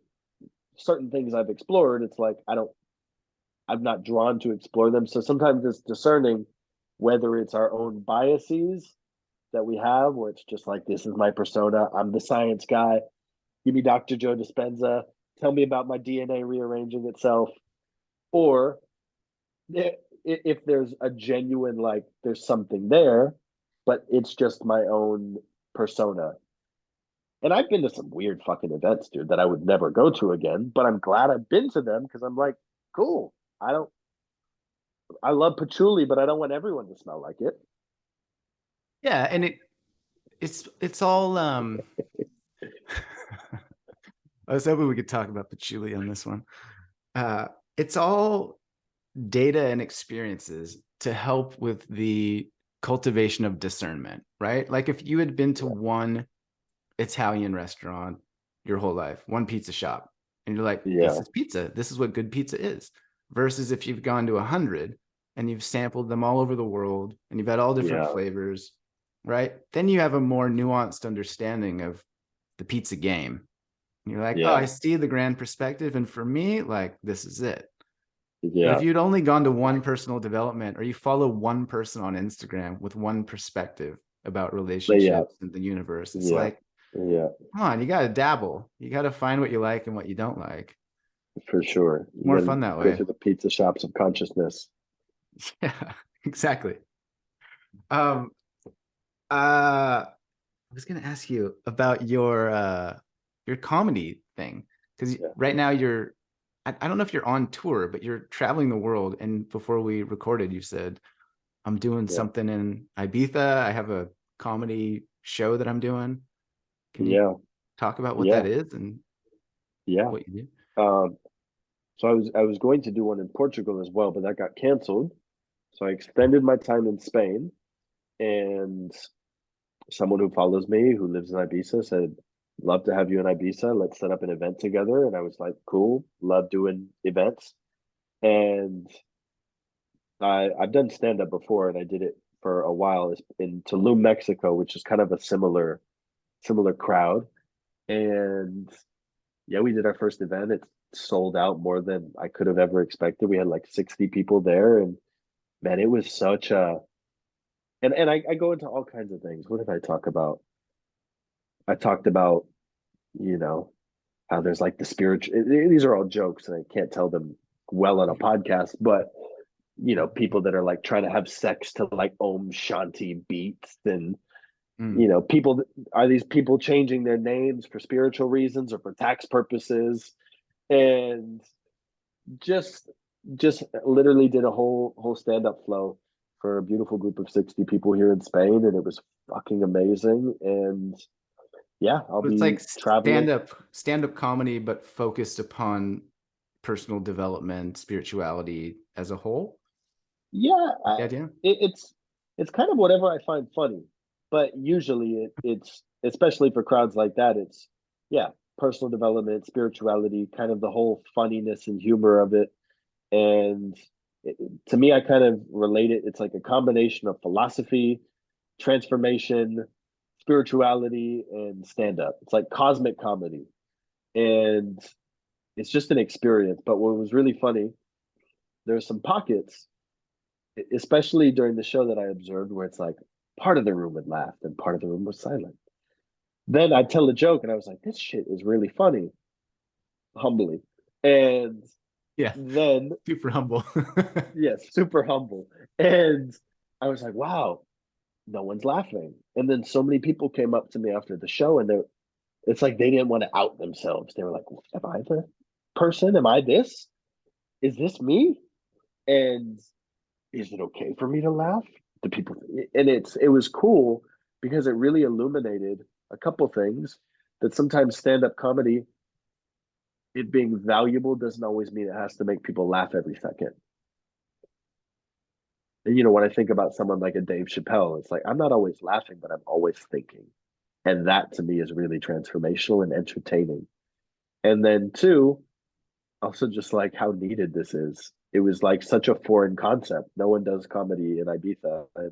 certain things I've explored, it's like I'm not drawn to explore them. So sometimes it's discerning whether it's our own biases that we have, where it's just like, this is my persona. I'm the science guy. Give me Dr. Joe Dispenza. Tell me about my DNA rearranging itself. Or if there's a genuine, like, there's something there, but it's just my own persona. And I've been to some weird fucking events, dude, that I would never go to again, but I'm glad I've been to them because I'm like, cool. I love patchouli, but I don't want everyone to smell like it. Yeah, and it's all I was hoping we could talk about patchouli on this one. Uh it's all data and experiences to help with the cultivation of discernment, right? Like if you had been to Yeah. one Italian restaurant your whole life, one pizza shop, and you're like, this Yeah. is pizza. This is what good pizza is. Versus if you've gone to 100 and you've sampled them all over the world and you've had all different Yeah. flavors, right? Then you have a more nuanced understanding of the pizza game. And you're like, oh, I Yeah. see the grand perspective. And for me, like, this is it. But if Yeah. you'd only gone to one personal development, or you follow one person on Instagram with one perspective about But yeah. relationships and the universe, it's Yeah. like, Yeah. come on, you got to dabble. You got to find what you like and what you don't like. For It's sure. And more then fun that go way. through the pizza shops of consciousness. Yeah, exactly. Um, I was gonna ask you about your comedy thing, because Yeah. right now I don't know if you're on tour, but you're traveling the world. And before we recorded, you said, I'm doing Yeah. something in Ibiza. I have a comedy show that I'm doing. Can you Yeah. talk about what Yeah. that is and Yeah. what you do? Um, so I was going to do one in Portugal as well, but that got canceled. So I extended my time in Spain, and someone who follows me who lives in Ibiza said, "Love to have you in Ibiza. Let's set up an event together." And I was like, "Cool, love doing events." And I've done stand up before, and I did it for a while in Tulum, Mexico, which is kind of a similar crowd. And yeah, we did our first event. It's sold out more than I could have ever expected. We had like 60 people there, and man, it was such a and I go into all kinds of things. What did I talk about? I talked about, you know, how there's like the spiritual, these are all jokes and I can't tell them well on a podcast, but people that are like trying to have sex to like Om Shanti beats, and Mm. people, are these people changing their names for spiritual reasons or for tax purposes? And just literally did a whole stand-up flow for a beautiful group of 60 people here in Spain, and it was fucking amazing. And yeah, I'll It's be like traveling. stand-up comedy, but focused upon personal development, spirituality as a whole. Yeah, The idea? it's kind of whatever I find funny, but usually it's, especially for crowds like that, it's, yeah, personal development, spirituality, kind of the whole funniness and humor of it. And to me, I kind of relate it. It's like a combination of philosophy, transformation, spirituality, and stand up. It's like cosmic comedy, and it's just an experience. But what was really funny, there's some pockets, especially during the show, that I observed where it's like part of the room would laugh and part of the room was silent. Then I'd tell a joke and I was like, this shit is really funny, humbly. And Yeah, then, super humble. yes, super humble. And I was like, wow, no one's laughing. And then so many people came up to me after the show, and it's like they didn't want to out themselves. They were like, am I the person? Am I this? Is this me? And is it okay for me to laugh? Do people? And it was cool because it really illuminated a couple things, that sometimes stand-up comedy, it being valuable, doesn't always mean it has to make people laugh every second. And when I think about someone like a Dave Chappelle, it's like I'm not always laughing, but I'm always thinking. And that to me is really transformational and entertaining. And then two, also just like how needed this is. It was like such a foreign concept. No one does comedy in Ibiza. And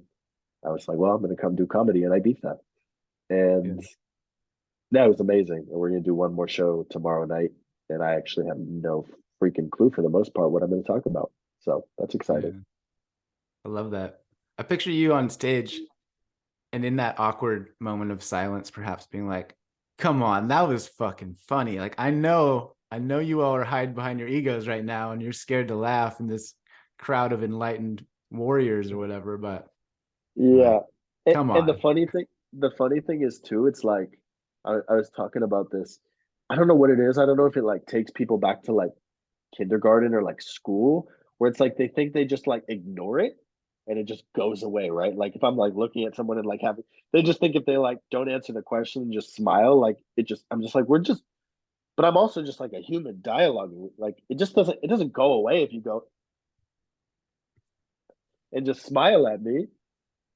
I was like, well, I'm going to come do comedy in Ibiza. Yeah. And that was amazing. And we're going to do one more show tomorrow night. And I actually have no freaking clue for the most part what I'm going to talk about. So that's exciting. Yeah. I love that. I picture you on stage and in that awkward moment of silence, perhaps being like, come on, that was fucking funny. Like, I know you all are hiding behind your egos right now and you're scared to laugh in this crowd of enlightened warriors or whatever, but Yeah. like, And, come and on. the funny thing is too, it's like, I was talking about this. I don't know what it is. I don't know if it like takes people back to like kindergarten or like school, where it's like they think they just like ignore it and it just goes away, right? Like if I'm like looking at someone and like having, they just think if they like don't answer the question and just smile, like I'm just like, we're just, but I'm also just like a human dialogue. Like it doesn't go away if you go and just smile at me.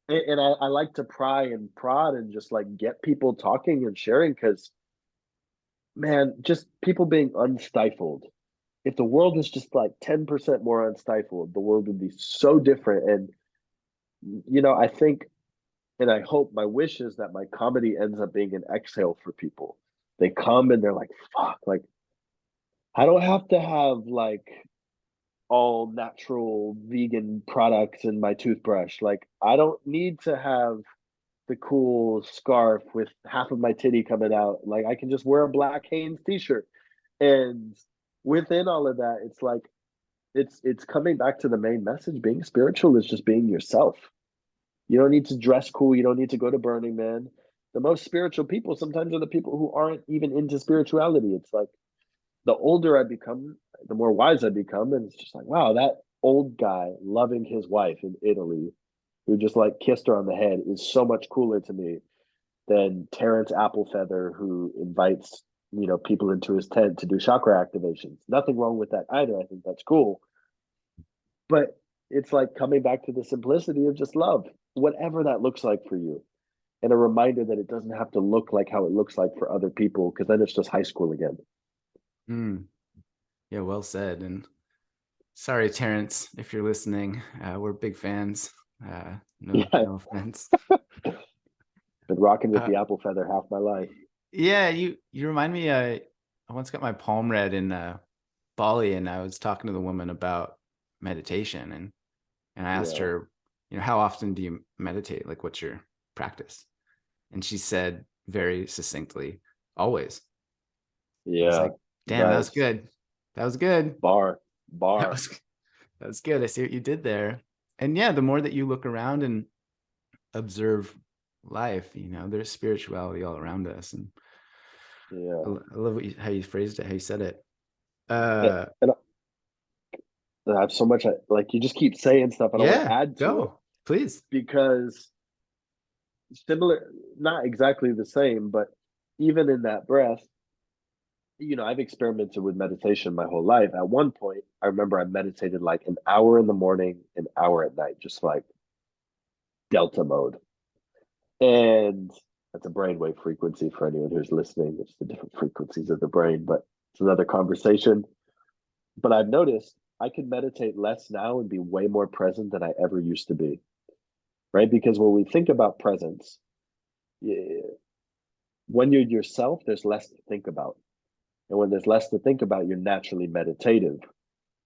And I like to pry and prod and just like get people talking and sharing, because man, just people being unstifled. If the world is just like 10% more unstifled, the world would be so different. And I think, and I hope, my wish is that my comedy ends up being an exhale for people. They come and they're like, fuck, like I don't have to have like all natural vegan products in my toothbrush. Like I don't need to have the cool scarf with half of my titty coming out. Like I can just wear a black Hanes t-shirt. And within all of that, it's like it's coming back to the main message. Being spiritual is just being yourself. You don't need to dress cool. You don't need to go to Burning Man. The most spiritual people sometimes are the people who aren't even into spirituality. It's like the older I become, the more wise I become. And it's just like, wow, that old guy loving his wife in Italy who just like kissed her on the head is so much cooler to me than Terrence Applefeather, who invites people into his tent to do chakra activations. Nothing wrong with that either. I think that's cool, but it's like coming back to the simplicity of just love, whatever that looks like for you, and a reminder that it doesn't have to look like how it looks like for other people, because then it's just high school again. Mm, yeah, well said. And sorry, Terrence, if you're listening, we're big fans. No, Yeah, no offense. been rocking with Uh, the apple feather half my life. yeah, you remind me. I once got my palm read in Bali, and I was talking to the woman about meditation, and I asked Yeah. her, how often do you meditate? Like, what's your practice? And she said very succinctly, always. I was Yeah. like, damn, that was Nice. good. That was good. Bar. That Bar. was that was good. I see what you did there. And yeah, the more that you look around and observe life, there's spirituality all around us. And Yeah. I love how you phrased it, how you said it. And I have so much, like, you just keep saying stuff and I want to Yeah, add to it go, please. because similar, not exactly the same, but even in that breath, I've experimented with meditation my whole life. At one point, I remember I meditated like an hour in the morning, an hour at night, just like delta mode. And that's a brainwave frequency for anyone who's listening. It's the different frequencies of the brain, but it's another conversation. But I've noticed I can meditate less now and be way more present than I ever used to be, right? Because when we think about presence, when you're yourself, there's less to think about. And when there's less to think about, you're naturally meditative.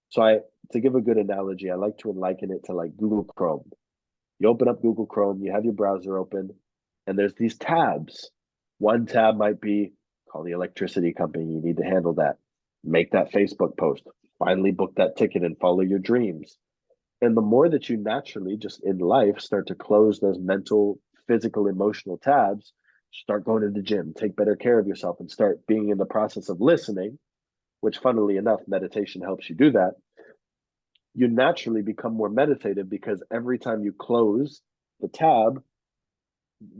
So to give a good analogy, I like to liken it to like Google Chrome. You open up Google Chrome, you have your browser open, and there's these tabs. One tab might be call the electricity company. You need to handle that. Make that Facebook post. Finally book that ticket and follow your dreams. And the more that you naturally just in life start to close those mental, physical, emotional tabs, start going to the gym, take better care of yourself, and start being in the process of listening, which funnily enough, meditation helps you do that. You naturally become more meditative because every time you close the tab,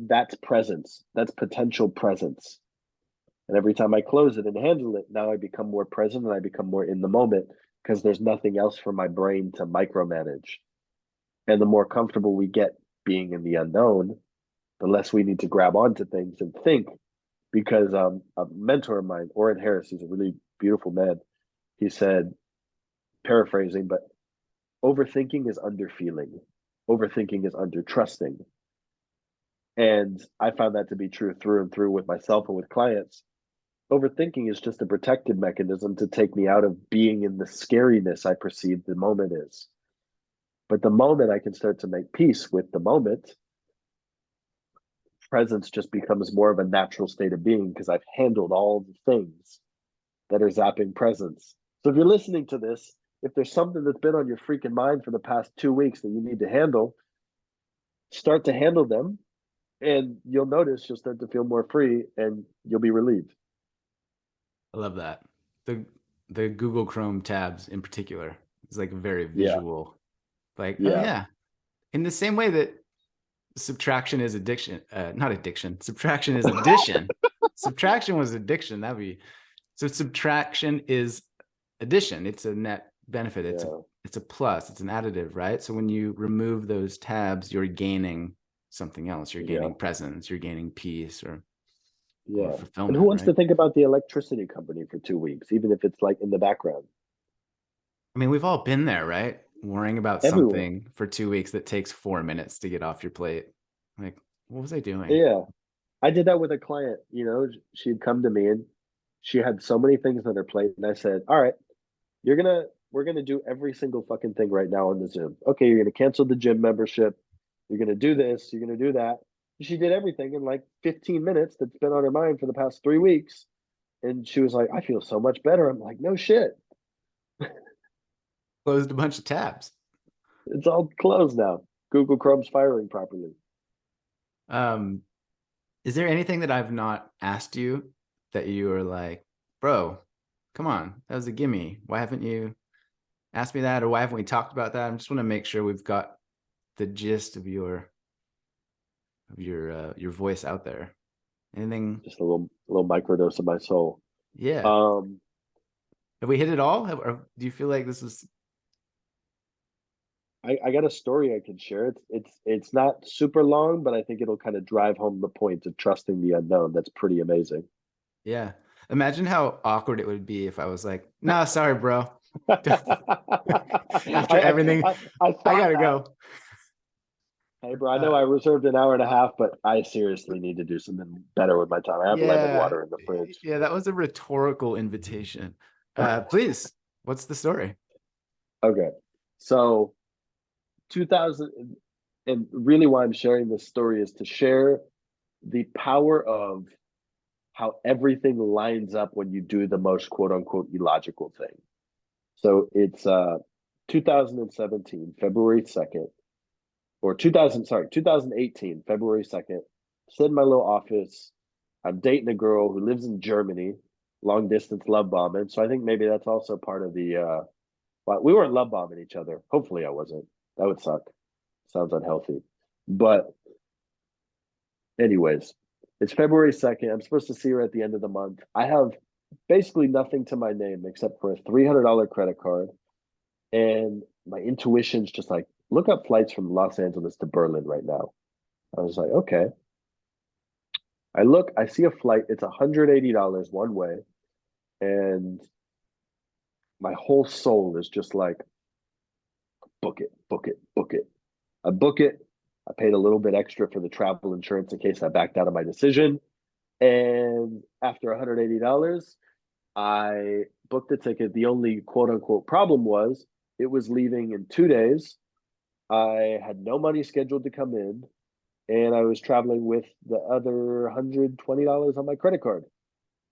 that's presence, that's potential presence. And every time I close it and handle it, now I become more present and I become more in the moment because there's nothing else for my brain to micromanage. And the more comfortable we get being in the unknown, the less we need to grab onto things and think. Because a mentor of mine, Orrin Harris, he's a really beautiful man. He said, paraphrasing, but overthinking is under feeling, overthinking is under trusting. And I found that to be true through and through with myself and with clients. Overthinking is just a protective mechanism to take me out of being in the scariness I perceive the moment is. But the moment I can start to make peace with the moment, presence just becomes more of a natural state of being because I've handled all the things that are zapping presence. So if you're listening to this, if there's something that's been on your freaking mind for the past 2 weeks that you need to handle, start to handle them and you'll notice you'll start to feel more free and you'll be relieved. I love that. The Google Chrome tabs in particular is like very Yeah. visual. Like, oh Yeah. yeah. In the same way that subtraction is addiction, not addiction. Subtraction is addition. Subtraction was addiction. That'd be so. Subtraction is addition. It's a net benefit. Yeah. It's a plus. It's an additive, right? So when you remove those tabs, you're gaining something else. You're Yeah. gaining presence. You're gaining peace or Yeah. And who fulfillment, wants right? to think about the electricity company for 2 weeks, even if it's like in the background? I mean, we've all been there, right? Worrying about Everyone. something for 2 weeks that takes 4 minutes to get off your plate. Like, what was I doing? Yeah. I did that with a client, she'd come to me and she had so many things on her plate. And I said, all right, we're gonna do every single fucking thing right now on the Zoom. Okay, you're gonna cancel the gym membership. You're gonna do this. You're gonna do that. She did everything in like 15 minutes that's been on her mind for the past 3 weeks. And she was like, I feel so much better. I'm like, no shit. Closed a bunch of tabs. It's all closed now. Google Chrome's firing properly. Um, is there anything that I've not asked you that you are like, bro, come on, that was a gimme. Why haven't you asked me that, or why haven't we talked about that? I just want to make sure we've got the gist of your voice out there. Anything? Just a little microdose of my soul. Yeah. Um, Have we hit it all? Or do you feel like this is? I got a story I can share. It's not super long, but I think it'll kind of drive home the point of trusting the unknown. That's pretty amazing. Yeah. Imagine how awkward it would be if I was like, "Nah, sorry, bro." After everything, I I thought gotta that. go. Hey, bro, I know Uh, I reserved an hour and a half, but I seriously need to do something better with my time. I have lemon yeah, water in the fridge. yeah, that was a rhetorical invitation. Please. What's the story? Okay. So 2000, and really why I'm sharing this story is to share the power of how everything lines up when you do the most quote unquote illogical thing. So it's 2017, February 2nd, or 2018, February 2nd. Sit in my little office. I'm dating a girl who lives in Germany, long distance love bombing. So I think maybe that's also part of the well, we weren't love bombing each other. Hopefully I wasn't. That would suck. Sounds unhealthy. But anyways, it's February 2nd. I'm supposed to see her at the end of the month. I have basically nothing to my name except for a $300 credit card. And my intuition's just like, look up flights from Los Angeles to Berlin right now. I was like, okay. I look, I see a flight. It's $180 one way. And my whole soul is just like, book it, book it, book it. I book it. I paid a little bit extra for the travel insurance in case I backed out of my decision. And after $180, I booked the ticket. The only quote unquote problem was it was leaving in 2 days. I had no money scheduled to come in, and I was traveling with the other $120 on my credit card.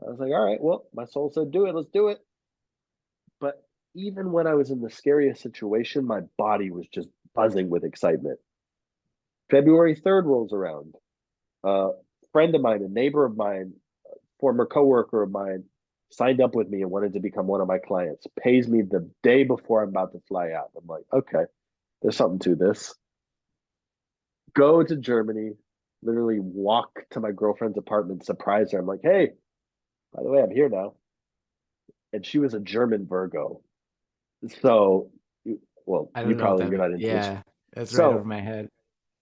I was like, all right, well, my soul said, do it, let's do it. But even when I was in the scariest situation, my body was just buzzing with excitement. February 3rd rolls around. A friend of mine, a neighbor of mine, former coworker of mine, signed up with me and wanted to become one of my clients. Pays me the day before I'm about to fly out. I'm like, okay, there's something to this. Go to Germany, literally walk to my girlfriend's apartment, surprise her. I'm like, hey, by the way, I'm here now. And she was a German Virgo. So, well, I don't know what that you're means. not into this. Yeah, that's right over So, my head.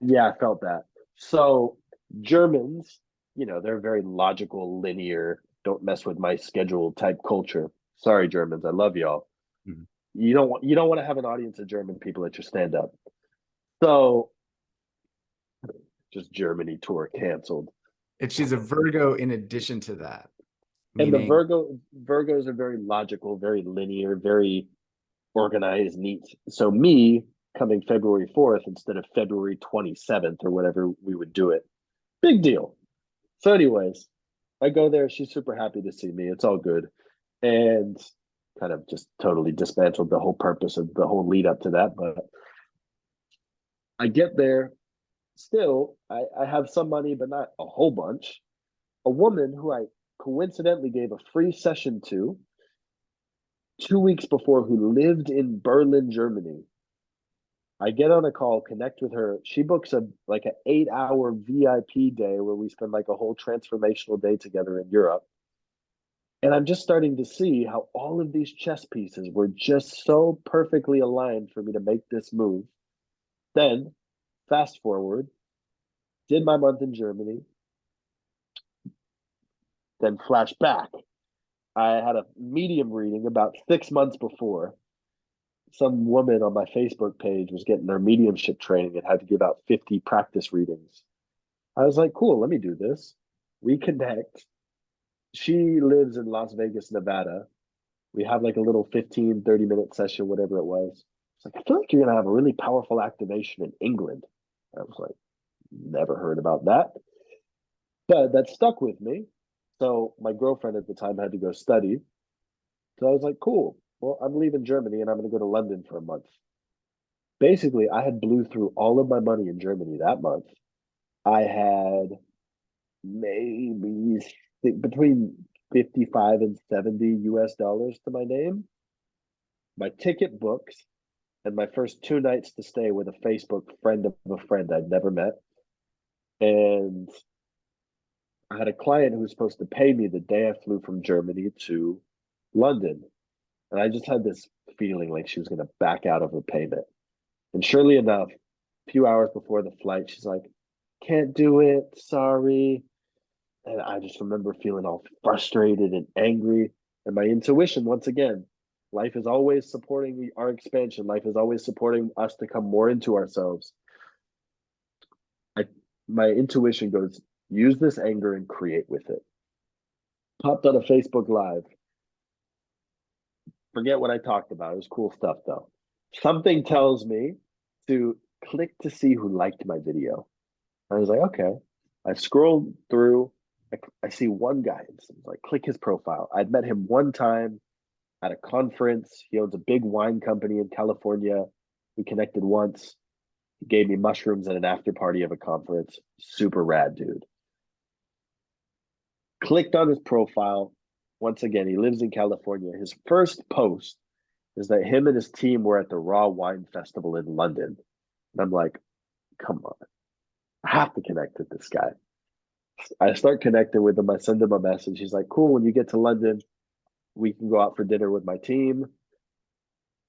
yeah, I felt that. So, Germans, they're very logical, linear, don't mess with my schedule type culture. Sorry, Germans, I love y'all. Mhm. You don't want to have an audience of German people at your stand up. So, just Germany tour canceled. And she's a Virgo in addition to that, And the meaning Virgos are very logical, very linear, very organized, neat. So me coming February 4th instead of February 27th or whatever we would do it. Big deal. So, anyways, I go there. She's super happy to see me. It's all good. And kind of just totally dismantled the whole purpose of the whole lead up to that. But I get there. Still, I have some money, but not a whole bunch. A woman who I coincidentally gave a free session to 2 weeks before, who lived in Berlin, Germany. I get on a call, connect with her. She books a like an 8 hour VIP day where we spend like a whole transformational day together in Europe. And I'm just starting to see how all of these chess pieces were just so perfectly aligned for me to make this move. Then, fast forward, did my month in Germany, then flash back. I had a medium reading about 6 months before. Some woman on my Facebook page was getting her mediumship training and had to give out 50 practice readings. I was like, cool, let me do this. We connect. She lives in Las Vegas, Nevada. We have like a little 15-30 minute session, whatever it was. It's like, I feel like you're going to have a really powerful activation in England. I was like, never heard about that. But that stuck with me. So my girlfriend at the time had to go study. So I was like, cool. Well, I'm leaving Germany and I'm going to go to London for a month. Basically, I had blew through all of my money in Germany that month. I had maybe between 55 and 70 US dollars to my name, my ticket books, and my first 2 nights to stay with a Facebook friend of a friend I'd never met. And I had a client who was supposed to pay me the day I flew from Germany to London. And I just had this feeling like she was going to back out of her payment. And surely enough, a few hours before the flight, she's like, can't do it. Sorry. And I just remember feeling all frustrated and angry. And my intuition, once again, life is always supporting our expansion. Life is always supporting us to come more into ourselves. I, my intuition goes, use this anger and create with it. Popped on a Facebook Live. Forget what I talked about. It was cool stuff though. Something tells me to click to see who liked my video. I was like, okay. I scrolled through. I see one guy. It's like, click his profile. I'd met him one time at a conference. He owns a big wine company in California. We connected once. He gave me mushrooms at an after party of a conference. Super rad dude. Clicked on his profile. Once again, he lives in California. His first post is that him and his team were at the Raw Wine Festival in London. And I'm like, come on, I have to connect with this guy. I start connecting with him. I send him a message. He's like, cool, when you get to London, we can go out for dinner with my team.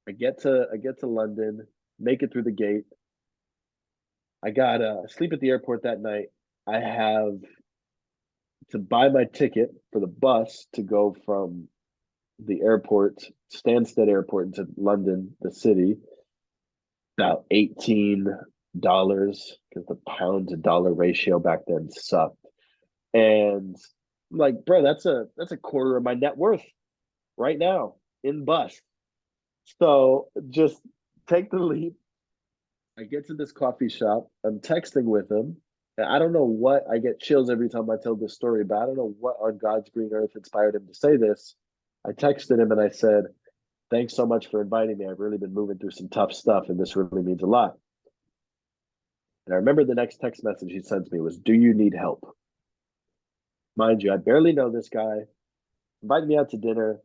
I get to London, make it through the gate. I got sleep at the airport that night. I have to buy my ticket for the bus to go from the airport, Stansted Airport, into London, the city. About $18 because the pound to dollar ratio back then sucked. And I'm like, bro, that's a quarter of my net worth right now in bus. So just take the leap. I get to this coffee shop. I'm texting with him. And I don't know what, I get chills every time I tell this story, but I don't know what on God's green earth inspired him to say this. I texted him and I said, thanks so much for inviting me. I've really been moving through some tough stuff, and this really means a lot. And I remember the next text message he sends me was, do you need help? Mind you, I barely know this guy. Invite me out to dinner.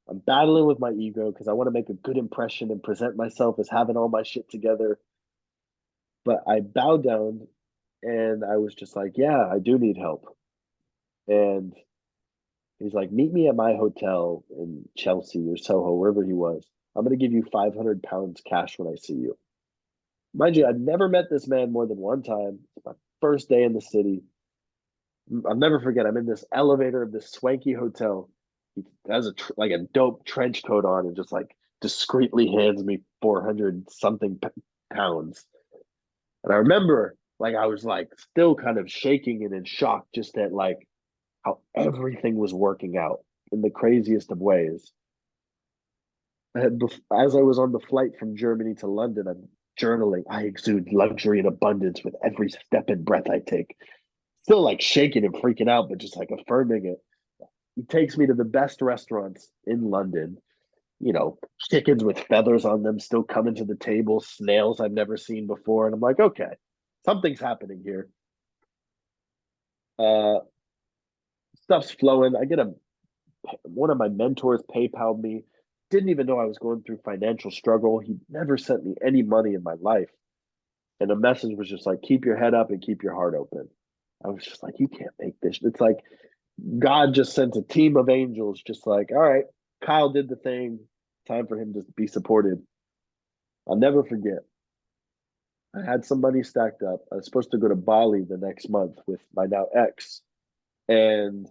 I'm battling with my ego because I want to make a good impression and present myself as having all my shit together. But I bowed down and I was just like, yeah, I do need help. And he's like, meet me at my hotel in Chelsea or Soho, wherever he was. I'm going to give you 500 pounds cash when I see you. Mind you, I've never met this man more than one time. It's my first day in the city. I'll never forget. I'm in this elevator of this swanky hotel. He has like a dope trench coat on and just like discreetly hands me 400 something pounds. And I remember like I was like still kind of shaking and in shock just at like how everything was working out in the craziest of ways. As I was on the flight from Germany to London, I'm journaling. I exude luxury and abundance with every step and breath I take. Still like shaking and freaking out, but just like affirming it. He takes me to the best restaurants in London. You know, chickens with feathers on them still coming to the table, snails I've never seen before. And I'm like, okay, something's happening here. Uh, Stuff's flowing. I get one of my mentors PayPal me. Didn't even know I was going through financial struggle. He never sent me any money in my life. And the message was just like, keep your head up and keep your heart open. I was just like, you can't make this. It's like God just sent a team of angels, just like, all right, Kyle did the thing. Time for him to be supported. I'll never forget. I had some money stacked up. I was supposed to go to Bali the next month with my now ex. And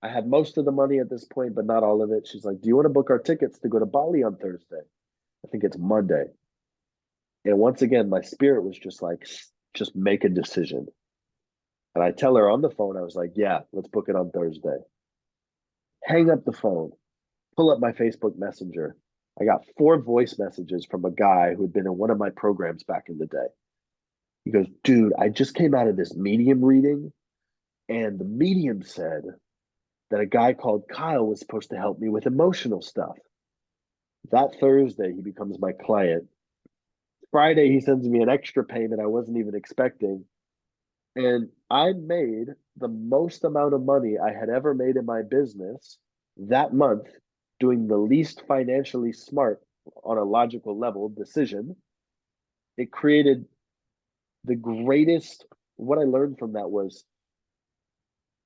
I had most of the money at this point, but not all of it. She's like, do you want to book our tickets to go to Bali on Thursday? I think it's Monday. And once again, my spirit was just like, just make a decision. And I tell her on the phone, I was like, yeah, let's book it on Thursday. Hang up the phone, pull up my Facebook Messenger. I got 4 voice messages from a guy who had been in one of my programs back in the day. He goes, dude, I just came out of this medium reading, and the medium said that a guy called Kyle was supposed to help me with emotional stuff. That Thursday, he becomes my client. Friday, he sends me an extra payment I wasn't even expecting. And I made the most amount of money I had ever made in my business that month doing the least financially smart on a logical level decision. It created the greatest. What I learned from that was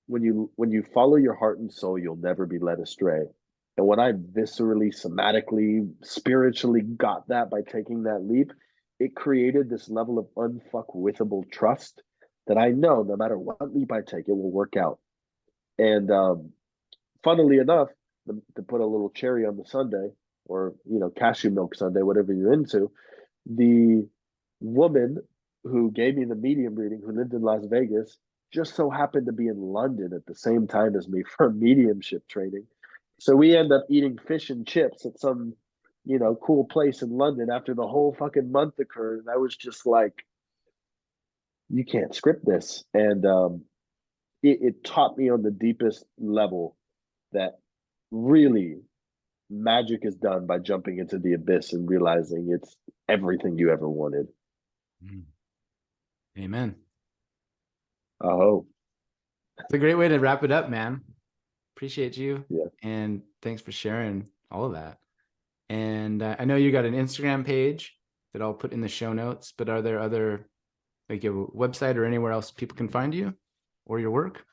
when you follow your heart and soul, you'll never be led astray. And when I viscerally, somatically, spiritually got that by taking that leap, it created this level of unfuckwithable trust that I know no matter what leap I take, it will work out. And funnily enough, to put a little cherry on the sundae, or cashew milk sundae, whatever you're into, the woman who gave me the medium reading, who lived in Las Vegas, just so happened to be in London at the same time as me for mediumship training. So we end up eating fish and chips at some, cool place in London after the whole fucking month occurred. And I was just like, you can't script this. And it taught me on the deepest level that really magic is done by jumping into the abyss and realizing it's everything you ever wanted. Mm. Amen. Oh, It's a great way to wrap it up, man. Appreciate you. yeah. And thanks for sharing all of that. And I know you got an Instagram page that I'll put in the show notes, but are there other, like your website or anywhere else people can find you or your work?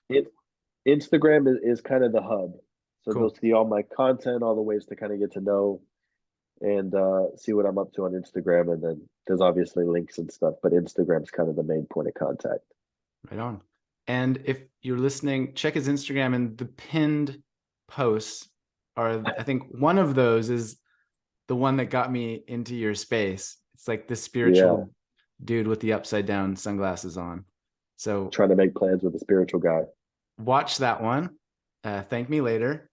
Instagram is kind of the hub. So they'll Cool. see all my content, all the ways to kind of get to know and see what I'm up to on Instagram. And then there's obviously links and stuff, but Instagram's kind of the main point of contact. Right on. And if you're listening, check his Instagram, and the pinned posts are, I think one of those is the one that got me into your space. It's like the Yeah, spiritual dude with the upside down sunglasses on. So trying to make plans with a spiritual guy. watch that one. Thank me later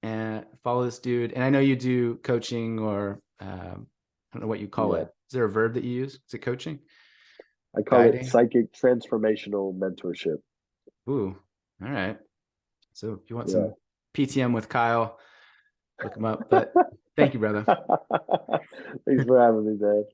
and follow this dude. And I know you do coaching, or I don't know what you call Yeah, it. Is there a verb that you use? Is it coaching? I call it Guiding? psychic transformational mentorship. Ooh, all right. So if you want Yeah. some PTM with Kyle, look him up. But thank you, brother. Thanks for having me, man.